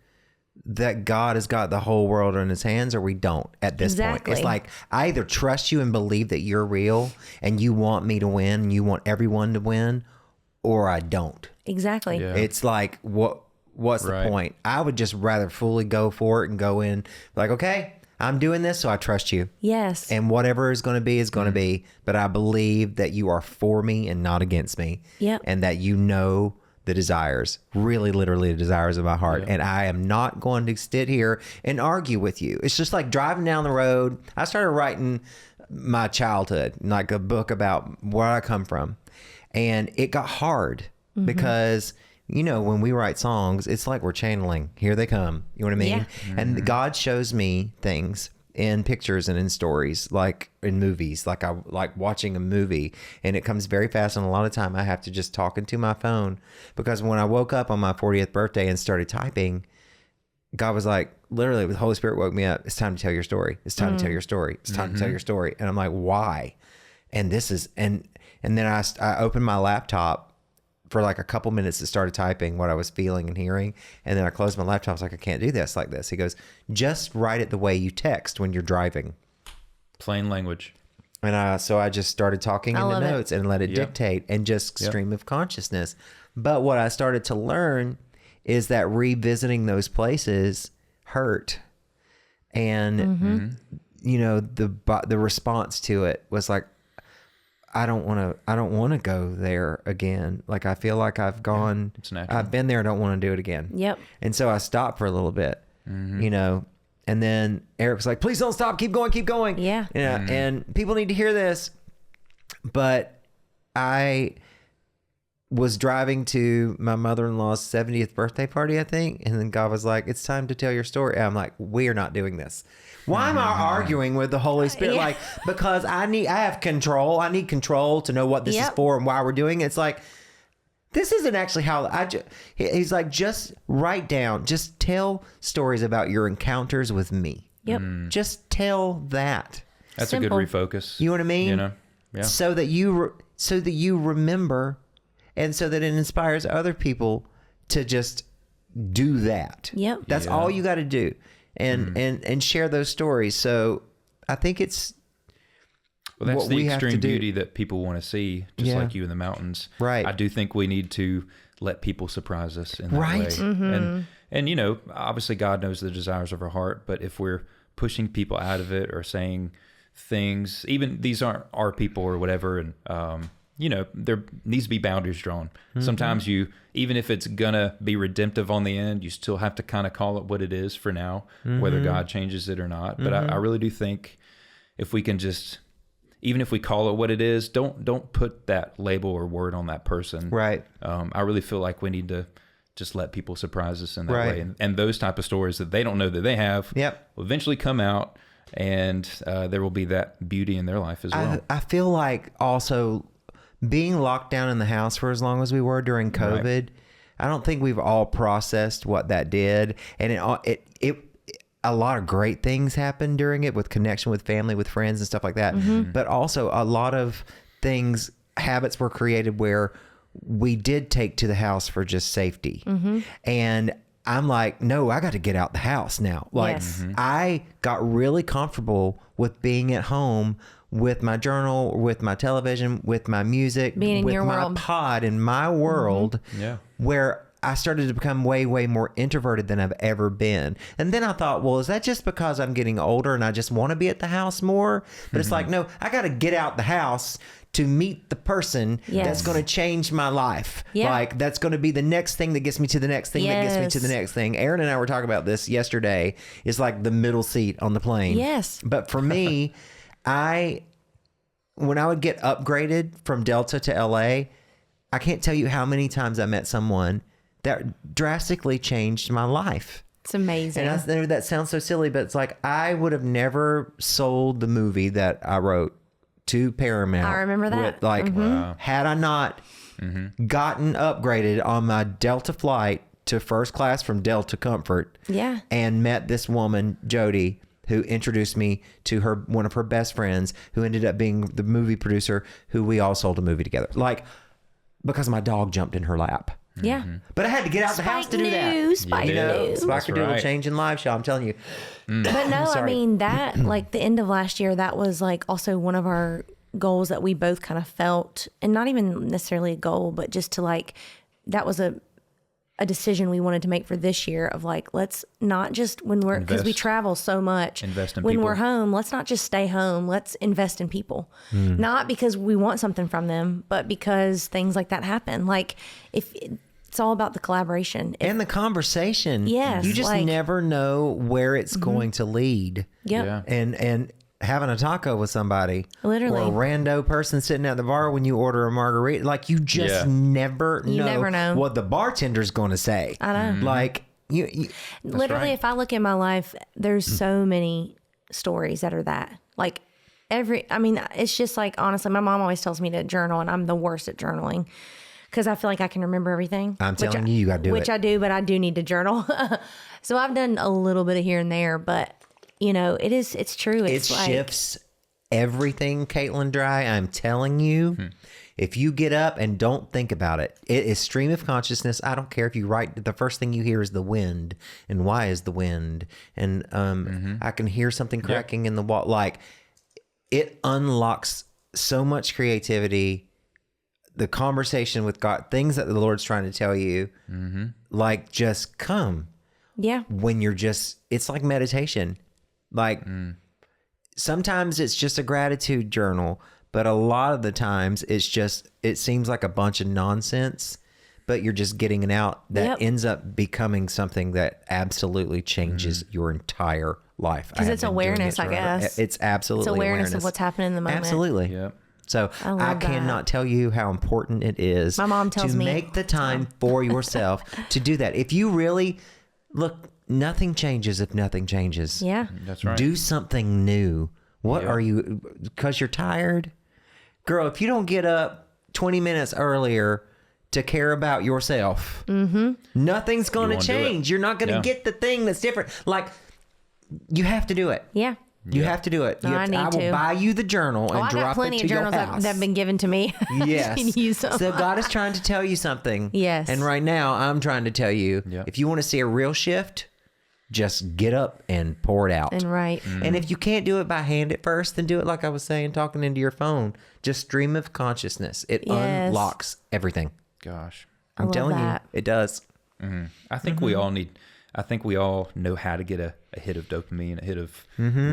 that God has got the whole world in his hands, or we don't at this point. It's I either trust you and believe that you're real and you want me to win and you want everyone to win, or I don't. Exactly. Yeah. It's what's the point? I would just rather fully go for it and go in okay, I'm doing this, so I trust you. Yes. And whatever is going to be is going to be, but I believe that you are for me and not against me. Yep. And that the desires, really literally the desires of my heart. Yeah. And I am not going to sit here and argue with you. It's just like driving down the road. I started writing my childhood, a book about where I come from. And it got hard because, when we write songs, it's like we're channeling. Here they come. You know what I mean? Yeah. And God shows me things in pictures and in stories, like in movies, I like watching a movie, and it comes very fast. And a lot of time I have to just talk into my phone, because when I woke up on my 40th birthday and started typing, God was literally, the Holy Spirit woke me up. It's time to tell your story. It's time to tell your story. It's time to tell your story. And I'm like, why? And this is, and then I opened my laptop for a couple minutes and started typing what I was feeling and hearing. And then I closed my laptop. I was like, I can't do this like this. He goes, just write it the way you text when you're driving. Plain language. And so I just started talking in the notes and let it dictate, and just stream of consciousness. But what I started to learn is that revisiting those places hurt. And, the response to it was I don't want to go there again. I feel like I've gone, I've been there. I don't want to do it again. Yep. And so I stopped for a little bit, and And then Eric was like, please don't stop. Keep going. Keep going. Yeah. And people need to hear this. But I was driving to my mother-in-law's 70th birthday party, I think. And then God was like, it's time to tell your story. And I'm like, we are not doing this. Why am I arguing with the Holy Spirit? Yeah. Like, because I have control. I need control to know what this is for and why we're doing it. It's like, this isn't actually how he's like, just write down, just tell stories about your encounters with me. Yep. Just tell that. That's Simple. a good refocus. You know what I mean? You know? Yeah. So that you remember, and so that it inspires other people to just do that. Yep. That's all you got to do, and share those stories. So I think it's that's what the we have to extreme do. beauty that people want to see, just Yeah. like you in the mountains. Right. I do think we need to let people surprise us in that Right. way. And you know, obviously God knows the desires of our heart, but if we're pushing people out of it or saying things, even these aren't our people or whatever, and you know, there needs to be boundaries drawn. Sometimes even if it's gonna be redemptive on the end, you still have to kind of call it what it is for now, whether God changes it or not. But I really do think if we can just, even if we call it what it is, don't put that label or word on that person. right. I really feel like we need to just let people surprise us in that Right. way. And those type of stories that they don't know that they have Yep. will eventually come out, and there will be that beauty in their life as well. I feel like also being locked down in the house for as long as we were during COVID, Right. I don't think we've all processed what that did. And it a lot of great things happened during it, with connection with family, with friends and stuff like that. But also a lot of habits were created where we did take to the house for just safety. And I'm like, no, I got to get out the house now. Like Yes. I got really comfortable with being at home with my journal, with my television, with my music, Being in with your my world. pod, in my world, Yeah. where I started to become way, way more introverted than I've ever been. And then I thought, well, is that just because I'm getting older and I just want to be at the house more? But it's like, no, I got to get out the house to meet the person Yes. that's going to change my life. Yeah. Like that's going to be the next thing that gets me to the next thing that gets me to the Yes. next thing. Aaron and I were talking about this yesterday. It's like the middle seat on the plane. Yes. But for me, when I would get upgraded from Delta to LA, I can't tell you how many times I met someone that drastically changed my life. It's amazing. And I know that sounds so silly, but it's like I would have never sold the movie that I wrote to Paramount. I remember that. Had I not gotten upgraded on my Delta flight to first class from Delta Comfort, Yeah. and met this woman, Jody, who introduced me to one of her best friends, who ended up being the movie producer, who we all sold a movie together. Like, because my dog jumped in her lap. Yeah. But I had to get out the house to do that. Spike You did. news. Spiker Doodle right. changing lives, y'all. I'm telling you. But no, I sorry. mean that like the end of last year, that was like also one of our goals that we both kind of felt, and not even necessarily a goal, but just to like, that was a decision we wanted to make for this year of like, let's not just when we're, because we Invest. travel so much, Invest in when people. we're home, let's not just stay home. Let's invest in people, not because we want something from them, but because things like that happen. Like if it's all about the collaboration. And the conversation. Yes, You just like- never know where it's going to lead. Yep. Yeah. And having a taco with somebody, Literally. or a rando person sitting at the bar when you order a margarita, like you just Yeah. never know, never know. what the bartender's going to say. I know. Like you Literally, right. if I look at my life, there's so many stories that are that. Like it's just like, honestly, my mom always tells me to journal, and I'm the worst at journaling because I feel like I can remember everything. I'm telling you, you gotta do which it. I do, but I do need to journal. So I've done a little bit of here and there, but you know, it's true. it It's like, shifts everything, Katelyn Drye. I'm telling you, if you get up and don't think about it, it is stream of consciousness. I don't care if you write, the first thing you hear is the wind, and why is the wind? And I can hear something cracking in the wall. Like, it unlocks so much creativity, the conversation with God, things that the Lord's trying to tell you, like, just come yeah, when you're just, it's like meditation. Like, sometimes it's just a gratitude journal, but a lot of the times it's just, it seems like a bunch of nonsense, but you're just getting it out that Yep. ends up becoming something that absolutely changes your entire life. Because it's awareness, I guess. It's absolutely It's awareness of what's happening in the moment. Absolutely. Yep. So I cannot tell you how important it is. My mom tells me to make the time for yourself to do that. If you really look, nothing changes if nothing changes. Yeah. That's right. Do something new. What Yep. are you? Because you're tired, girl. If you don't get up 20 minutes earlier to care about yourself, nothing's going to won't do it. change. You're not going to get the thing that's different. Like, you have to do it. Yeah. You have to do it. No, I need I will to. buy you the journal and I drop got plenty it to of journals your that house. have been given to me. Yes. You can use them. So God is trying to tell you something. Yes. And right now, I'm trying to tell you, if you want to see a real shift, just get up and pour it out. And right. And if you can't do it by hand at first, then do it like I was saying, talking into your phone. Just stream of consciousness. It unlocks everything. Gosh. I'm telling that. you, it does. I think we all need. I think we all know how to get a hit of dopamine, a hit of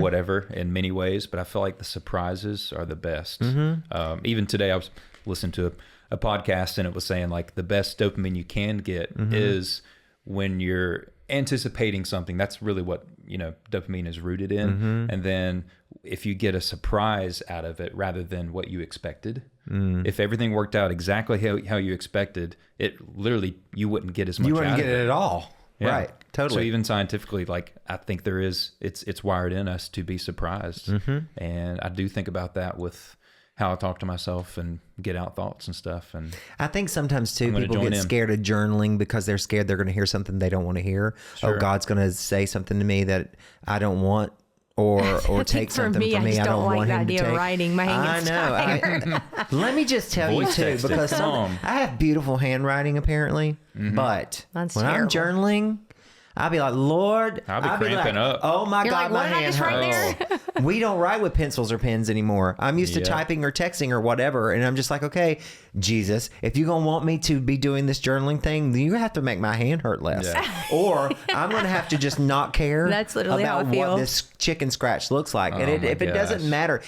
whatever in many ways. But I feel like the surprises are the best. Even today, I was listening to a podcast and it was saying like the best dopamine you can get is when you're anticipating something. That's really what dopamine is rooted in. And then if you get a surprise out of it rather than what you expected. If everything worked out exactly how you expected, it literally you wouldn't get as much. You wouldn't out get of it at all. Yeah. Right. Totally. So even scientifically, like I think there is, it's wired in us to be surprised. And I do think about that with how I talk to myself and get out thoughts and stuff. And I think sometimes too, gonna people join get in. scared of journaling because they're scared they're going to hear something they don't want to hear. Sure. Oh, God's going to say something to me that I don't want, or take something for me, from me I just don't like want the him to idea of take. writing. My hand I gets know. Let me just tell you Voice too, text it. because Calm. I have beautiful handwriting apparently, but That's when I'm terrible. journaling, I'll be like, Lord, I'll be like, cramping up. oh my You're God, like, my what did I hand just write hurts. there? We don't write with pencils or pens anymore. I'm used to Yeah. typing or texting or whatever. And I'm just like, okay, Jesus, if you're going to want me to be doing this journaling thing, then you have to make my hand hurt less. Yeah. Or I'm going to have to just not care That's literally how about I feel. what this chicken scratch looks like. And Oh my if it doesn't gosh. matter,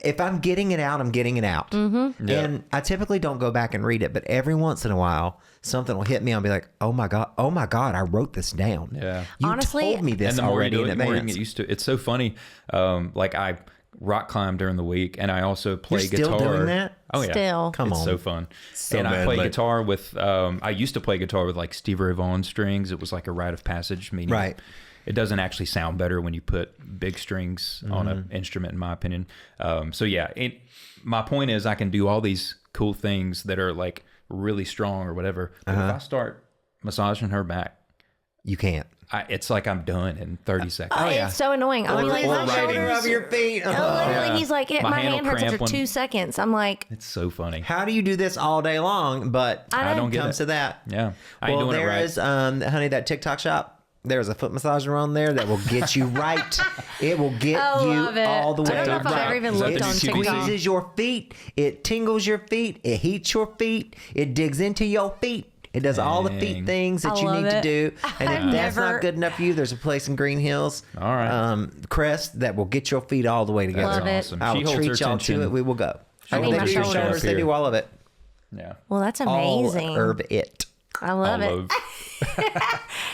if I'm getting it out, I'm getting it out. Yeah. And I typically don't go back and read it, but every once in a while, something will hit me. I'll be like, oh my God, I wrote this down. Yeah. You Honestly, told me this and the more you already do in it, the more you advance. get used to it. It's so funny. Like I rock climb during the week and I also play You're still guitar. doing that? Oh yeah. Still. Come It's on. so fun. So and I bad, play but- guitar with, I used to play guitar with like Stevie Ray Vaughan strings. It was like a rite of passage, meaning Right. it doesn't actually sound better when you put big strings on an instrument, in my opinion. So yeah, my point is I can do all these cool things that are like really strong or whatever. But if I start massaging her back, You can't. it's like I'm done in 30 seconds. It's so annoying. I'll be like, or my writing. shoulders. Rub your feet. Oh, literally, Yeah. he's like, My my hand hand will hurts after cramp 2 seconds. I'm like, It's so funny. How do you do this all day long? But I don't get comes it. to that. Yeah. I ain't Well, doing it there right. is, honey, that TikTok shop. There's a foot massager on there that will get you right. It will get I you love it. all the I way don't know if I've right. ever even Is that looked the on new It TikTok. squeezes your feet. It tingles your feet. It heats your feet. It digs into your feet. It does all the feet Dang. things that I you love need to it. do. And if I've that's never- not good enough for you, there's a place in Green Hills, All right. Crest, that will get your feet all the way together. Love it. awesome. I She will holds her treat y'all tension. to it. We will go. She Oh, need they my do your shoulders. shoulders. They do all of it. Yeah. Well, that's amazing. All of it. I love All it. of-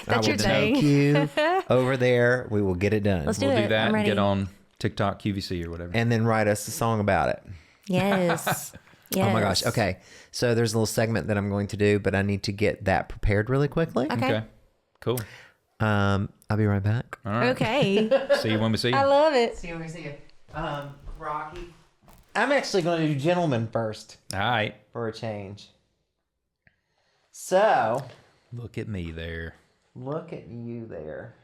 That's your Take thing. you over there. We will get it done. Let's do We'll it. do that I'm and ready. get on TikTok, QVC, or whatever. And then write us a song about it. Yes. Yes. Oh my gosh. Okay. So there's a little segment that I'm going to do, but I need to get that prepared really quickly. Okay. Cool. I'll be right back. All right. Okay. See you when we see you. I love it. See you when we see you. Rocky. I'm actually going to do gentlemen first All right. for a change. So, Look at me there. look at you there.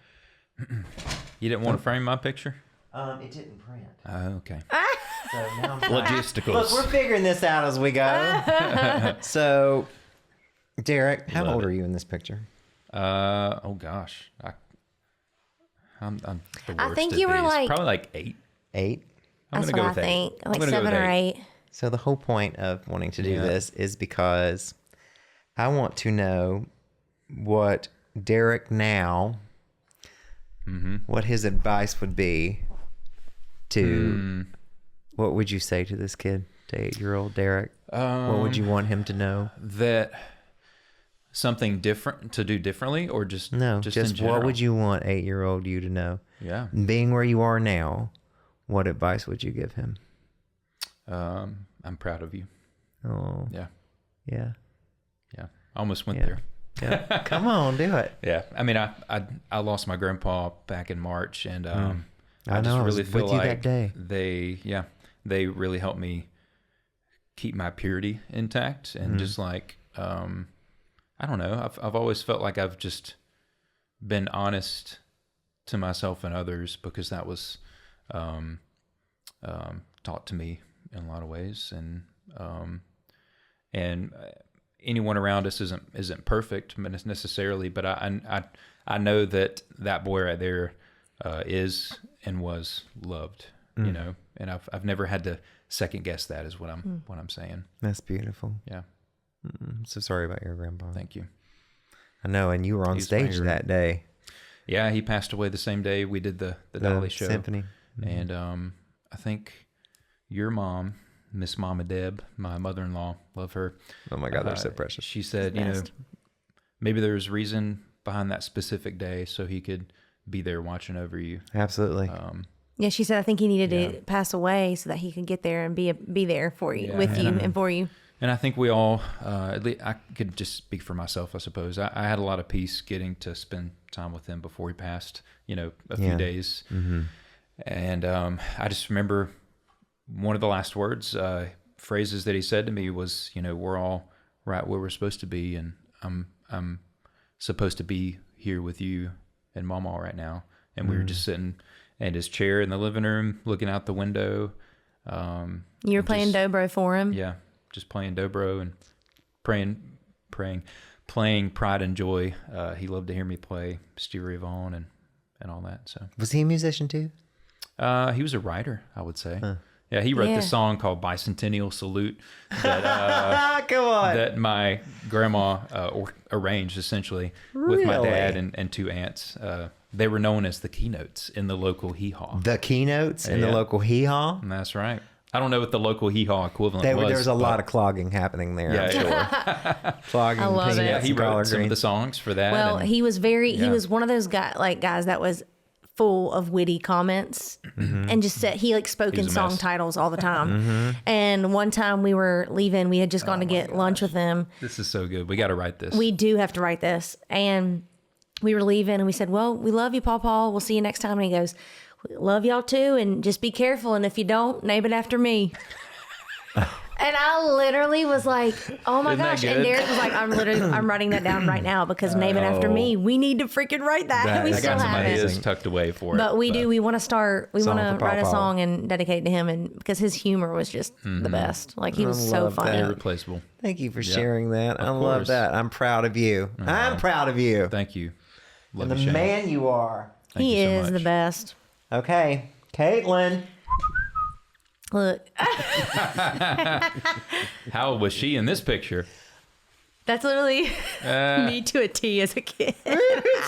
You didn't want to frame my picture? It didn't print. Oh, okay. So now I'm Look, Logisticals. we're figuring this out as we go. So, Derek, how Love old it. are you in this picture? Oh gosh. I'm the worst I think at you were these. like- probably like 8. 8. I'm That's gonna what go I with 8. think. I'm Like gonna go 7 with or 8. So the whole point of wanting to do Yeah. this is because I want to know what Derek now, what his advice would be to, what would you say to this kid, to 8-year-old Derek? What would you want him to know? That something different to do differently, or just No, just just in general? what would you want 8-year-old you to know? Yeah. Being where you are now, what advice would you give him? I'm proud of you. Oh, Yeah. yeah. Yeah. I almost went Yeah. there. Yeah. Come on, do it. Yeah. I mean, I lost my grandpa back in March, and I know, I was with you that day. they really helped me keep my purity intact, and just like I don't know, I've always felt like I've just been honest to myself and others, because that was taught to me in a lot of ways, and anyone around us isn't perfect necessarily, but I know that boy right there is and was loved, you know, and I've never had to second guess that, is what I'm saying. That's beautiful. Yeah. I'm so sorry about your grandpa. Thank you. I know, and you were on He's stage my hero. that day. Yeah, he passed away the same day we did the Dolly show. Symphony. And I think your mom, Miss Mama Deb, my mother-in-law, love her. Oh my God, they're so precious. She said, The best. maybe there's reason behind that specific day, so he could be there watching over you. Absolutely. Yeah, she said I think he needed Yeah. to pass away so that he could get there and be there for you, Yeah, with you, and and for you. And I think we all, at least I could just speak for myself, I suppose. I had a lot of peace getting to spend time with him before he passed, a few days. Mm-hmm. And I just remember one of the last words, phrases that he said to me was, we're all right where we're supposed to be, and I'm supposed to be here with you and Mama right now. And we were just sitting in his chair in the living room, looking out the window. You were playing just- dobro for him. Yeah, just playing dobro and playing Pride and Joy. He loved to hear me play Stevie Vaughan and all that. So Was he a musician too? he was a writer, I would say. Yeah, he wrote Yeah. this song called Bicentennial Salute that Come on. that my grandma arranged essentially with my Really? dad and two aunts. They were known as the keynotes in the local hee-haw. The keynotes in the Yeah. local hee-haw? And that's right. I don't know what the local hee-haw equivalent was. There's a but- lot of clogging happening there. Yeah, I'm sure. sure. Clogging, I love it. Yeah, peanuts, he and collard wrote some of the greens. songs for that. Well, and- he was he Yeah. was one of those guys that was full of witty comments and just said he spoke He in was a song mess. titles all the time. And one time we were leaving, we had just gone to get lunch with him. This is so good. We got to write this. We do have to write this. And we were leaving and we said, well, we love you, Paw Paw. We'll see you next time. And he goes, love y'all too. And just be careful. And if you don't, name it after me. And I literally was like, oh my Isn't that gosh. And good? Derek was like, I'm writing that down right now because name it after me. We need to freaking write that. That We is I still got some have it. ideas tucked away for it. But we do. We want to start. We Song want to for write a Paw Paw. song and dedicate to him, and because his humor was just the best. Like he was so love funny. that. Irreplaceable. Thank you for sharing that. I love course. that. I'm proud of you. I'm proud of you. Thank you. Love And you, the Shane. man you are. Thank He you so is the much. best. Okay, Katelyn. Look, How old was she in this picture? that's literally Uh, me to a T as a kid.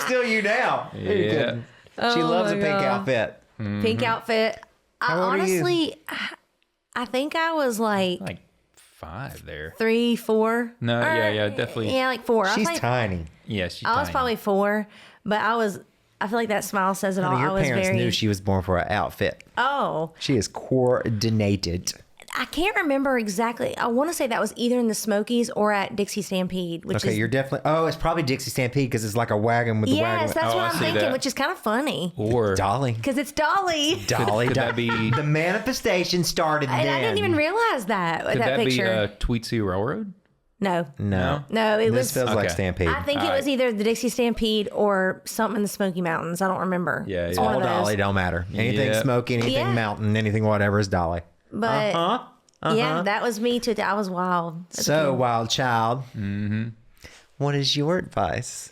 Still you now. Who you Yeah. kidding? She loves a my pink God. outfit. Pink outfit. I How old are you? honestly, I think I was like like 5 there. 3, 4. No, Or- yeah, definitely. Yeah, like 4. She's I was, tiny. Yeah, she's I was tiny. probably 4, but I feel like that smile says it all. Honey, your I was parents very. knew she was born for an outfit. Oh, She is coordinated. I can't remember exactly. I want to say that was either in the Smokies or at Dixie Stampede, which Okay, is you're definitely. Oh, it's probably Dixie Stampede because it's like a wagon with the wagon. yes, that's Oh, what I I'm see thinking, that. which is kind of funny Or Dolly. because it's Dolly. Dolly. could that be- the manifestation started And then? I didn't even realize that with could that that picture. be Tweetsie Railroad? No, No. no, it This was. feels like Okay. Stampede. I think it All was right. either the Dixie Stampede or something in the Smoky Mountains. I don't remember. Yeah, It's yeah. one All of those. Dolly, don't matter. Anything Yeah. smoky, anything Yeah. mountain, anything whatever is Dolly. But Uh-huh. yeah, that was me too. I was wild. as a So, kid. wild child. Mm-hmm. What is your advice?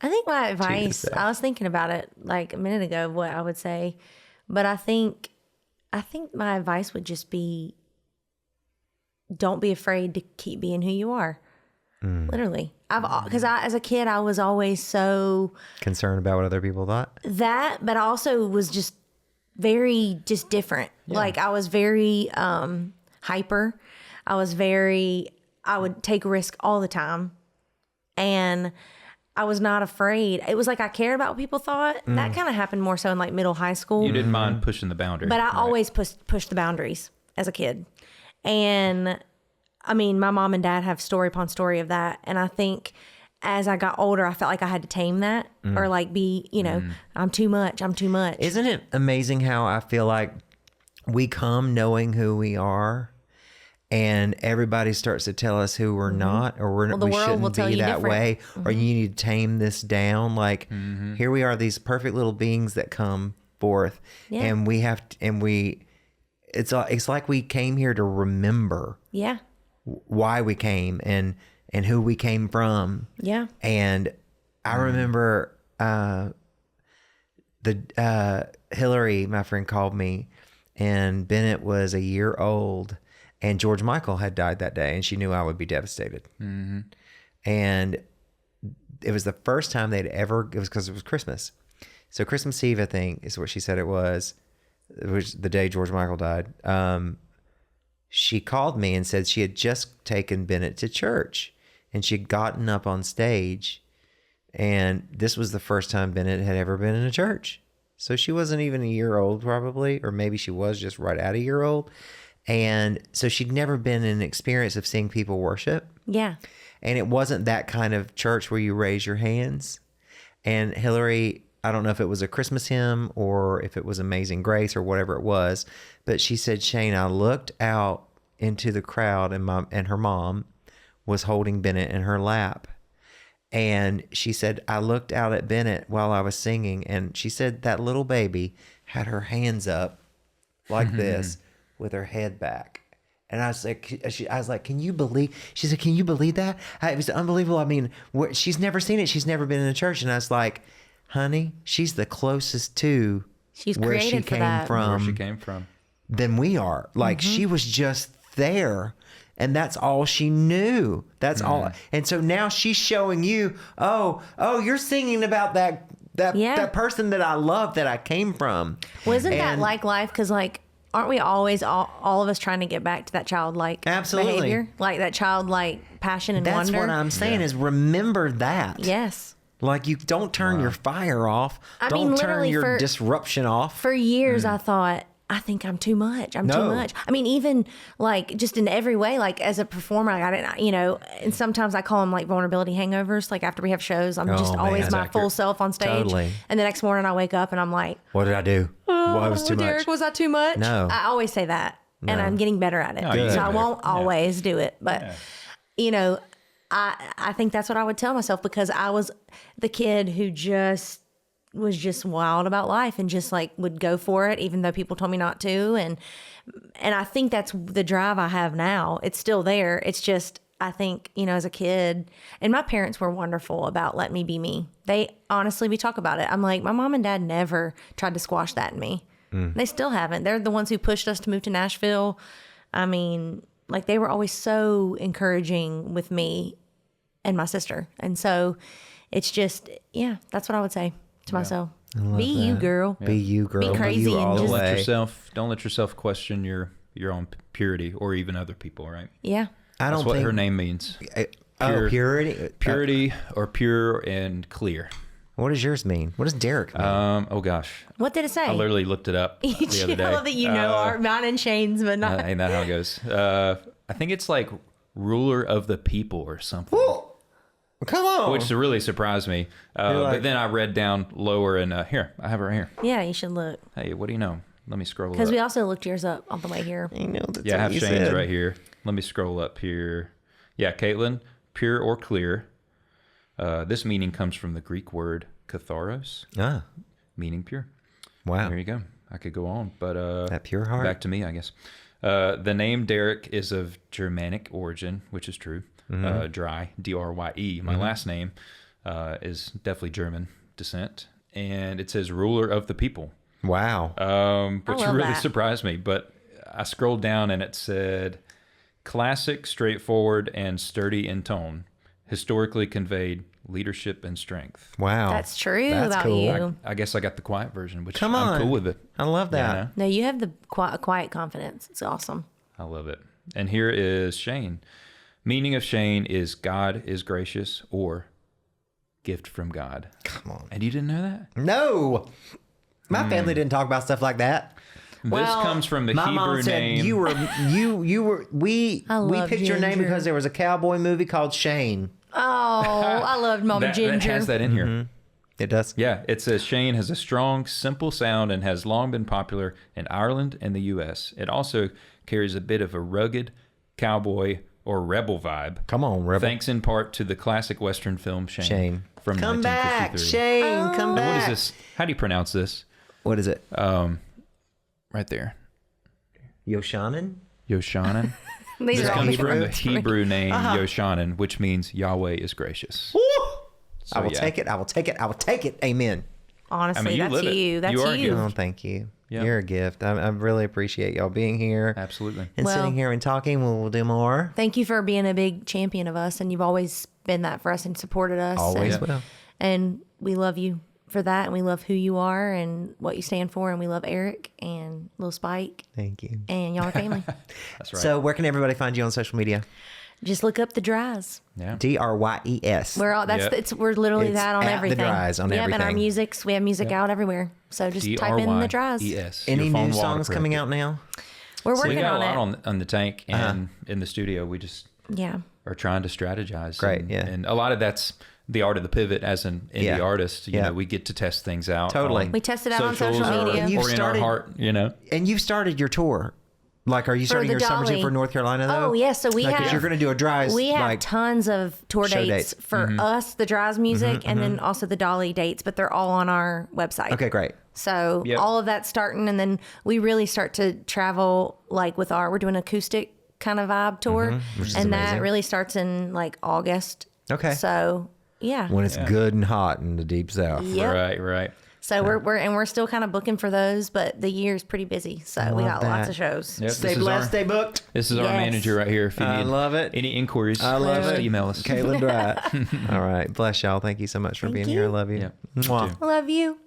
I think my advice, yourself. I was thinking about it like a minute ago, what I would say, but I think my advice would just be don't be afraid to keep being who you are. Literally. Because as a kid, I was always so Concerned about what other people thought? that, but I also was just very just different. Like I was very hyper. I would take risk all the time. and I was not afraid. It was like I cared about what people thought. That kind of happened more so in like middle high school. You didn't mind pushing the boundary. But I always pushed the boundaries as a kid. And I mean, my mom and dad have story upon story of that. And I think as I got older, I felt like I had to tame that or like be, I'm too much. Isn't it amazing how I feel like we come knowing who we are, and everybody starts to tell us who we're not, or we shouldn't be that way, or you need to tame this down. Like here we are, these perfect little beings that come forth, and we have to, it's like we came here to remember why we came and who we came from. Yeah. And I remember Hillary, my friend, called me, and Bennett was a year old, and George Michael had died that day, and she knew I would be devastated. And it was the first time they'd ever, it was because it was Christmas. So Christmas Eve, I think, is what she said it was the day George Michael died. She called me and said she had just taken Bennett to church, and she'd gotten up on stage, and this was the first time Bennett had ever been in a church. So she wasn't even a year old probably, or maybe she was just right at a year old. And so she'd never been in an experience of seeing people worship. Yeah. And it wasn't that kind of church where you raise your hands. And Hillary, I don't know if it was a Christmas hymn or if it was Amazing Grace or whatever it was, but she said, Shane, I looked out into the crowd, and her mom was holding Bennett in her lap. And she said, I looked out at Bennett while I was singing, and she said that little baby had her hands up like this with her head back. And I was like, can you believe? She said, can you believe that? It was unbelievable. I mean, she's never seen it. She's never been in a church. And I was like, honey, she's the closest to where she came from than we are. Like she was just there. And that's all she knew. That's all. And so now she's showing you, oh, you're singing about that person that I love, that I came from. Well, isn't that like life? Because like, aren't we always, all of us trying to get back to that childlike behavior? Like that childlike passion and wonder? That's what I'm saying is remember that. Yes. Like you don't turn your fire off. Don't turn your disruption off. For years I thought, I think I'm too much. I'm too much. I mean, even like just in every way, like as a performer, like I didn't, and sometimes I call them like vulnerability hangovers. Like after we have shows, I'm just always my full self on stage. Totally. And the next morning I wake up and I'm like, what did I do? What was too Derek, much? Was I too much? No. I always say that. And I'm getting better at it. So I won't always do it. But, I think that's what I would tell myself, because I was the kid who was just wild about life and just like would go for it even though people told me not to, and I think that's the drive I have now. It's still there. It's just I think as a kid, and my parents were wonderful about letting me be me. They honestly, we talk about it. I'm like, my mom and dad never tried to squash that in me. They still haven't. They're the ones who pushed us to move to Nashville. I mean, like they were always so encouraging with me and my sister, and so it's just that's what I would say to myself. Be you, girl. Be you, girl. Be crazy you and just don't let yourself question your own purity or even other people, right? Yeah. That's what her name means. Purity? Purity or pure and clear. What does yours mean? What does Derek mean? Oh gosh. What did it say? I literally looked it up the other day. I love that our mine and Shane's, but not. Ain't that how it goes? I think it's like ruler of the people or something. Ooh. Come on. Which really surprised me. But then I read down lower, and here, I have it right here. Yeah, you should look. Hey, what do you know? Let me scroll up. Because we also looked yours up on the way here. I know that's I have Shane's right here. Let me scroll up here. Yeah, Katelyn, pure or clear. This meaning comes from the Greek word katharos, meaning pure. Wow. There you go. I could go on, but that pure heart. Back to me, I guess. The name Derek is of Germanic origin, which is true. Drye, Drye. My last name is definitely German descent, and it says ruler of the people. Wow. Which really surprised me. But I scrolled down and it said classic, straightforward, and sturdy in tone, historically conveyed leadership and strength. Wow. That's true about cool. you. I guess I got the quiet version, which I'm cool with it. I love that. Yeah. No, you have the quiet confidence. It's awesome. I love it. And here is Shane. Meaning of Shane is God is gracious or gift from God. Come on. And you didn't know that? No. My family didn't talk about stuff like that. This comes from the My Hebrew mom said name. we love picked your name Ginger. because there was a cowboy movie called Shane. Oh, I loved Mama that Ginger. has that in here. It does. Yeah, it says Shane has a strong, simple sound and has long been popular in Ireland and the U.S. It also carries a bit of a rugged cowboy or rebel vibe. Come on, Rebel. Thanks in part to the classic Western film Shane. From Come back, 1953. Shane. Come And back. what is this? How do you pronounce this? What is it? Right there. Yoshanan? Yoshanan. These This are all comes from the different. Hebrew name Yoshanan, which means Yahweh is gracious. Woo! So, I will yeah. take it. I will take it. I will take it. Amen. Honestly, I mean, you that's live it. you. That's You are a you. gift. Oh, thank you. Yeah. You're a gift. I really appreciate y'all being here Absolutely. and Well- sitting here and talking. We'll do more. Thank you for being a big champion of us, and you've always been that for us and supported us. Always and, will. and we love you for that, and we love who you are and what you stand for, and we love Eric and Lil Spike, Thank you. and y'all are family. That's right. So, where can everybody find you on social media? Just look up the Dryes. yeah. DRYES. We're all Yep. we're literally It's that on at the everything. Dryes on And our everything. musics, we have music out everywhere. So just type in the Dryes. DRYES. Any Your phone new will songs autocorrect coming it. out now? We're We working got a on lot it. on the tank and in the studio. We just Yeah. are trying to strategize. Great, and, yeah. And a lot of that's the art of the pivot as an indie Yeah. artist. You Yeah. know, we get to test things out. Totally. on We test it out on socials social or- media. And you've or in started- our heart, you know. And you've started your tour. Like, are you starting the your summer tour Dolly. for North Carolina, though? Oh, yeah. So we Like, 'cause have. you're going to do a Dryes. We have like, tons of tour show dates dates. for us, the Dryes music, and then also the Dolly dates, but they're all on our website. okay, great. So Yep. all of that's starting, and then we really start to travel like with we're doing acoustic kind of vibe tour, which is and that amazing. really starts in like August. Okay. So yeah. When it's good and hot in the deep south. Yep. Right. So we're still kind of booking for those, but the year's pretty busy. So we love got lots that. of shows. Yep, Stay this is blessed, our- stay booked. This is our Yes. manager right here. If you I need love it. any inquiries, I love just it. email us. Katelyn Drye. All right. Bless y'all. Thank you so much for Thank being you. here. I love you. Yeah. Mwah. Love you.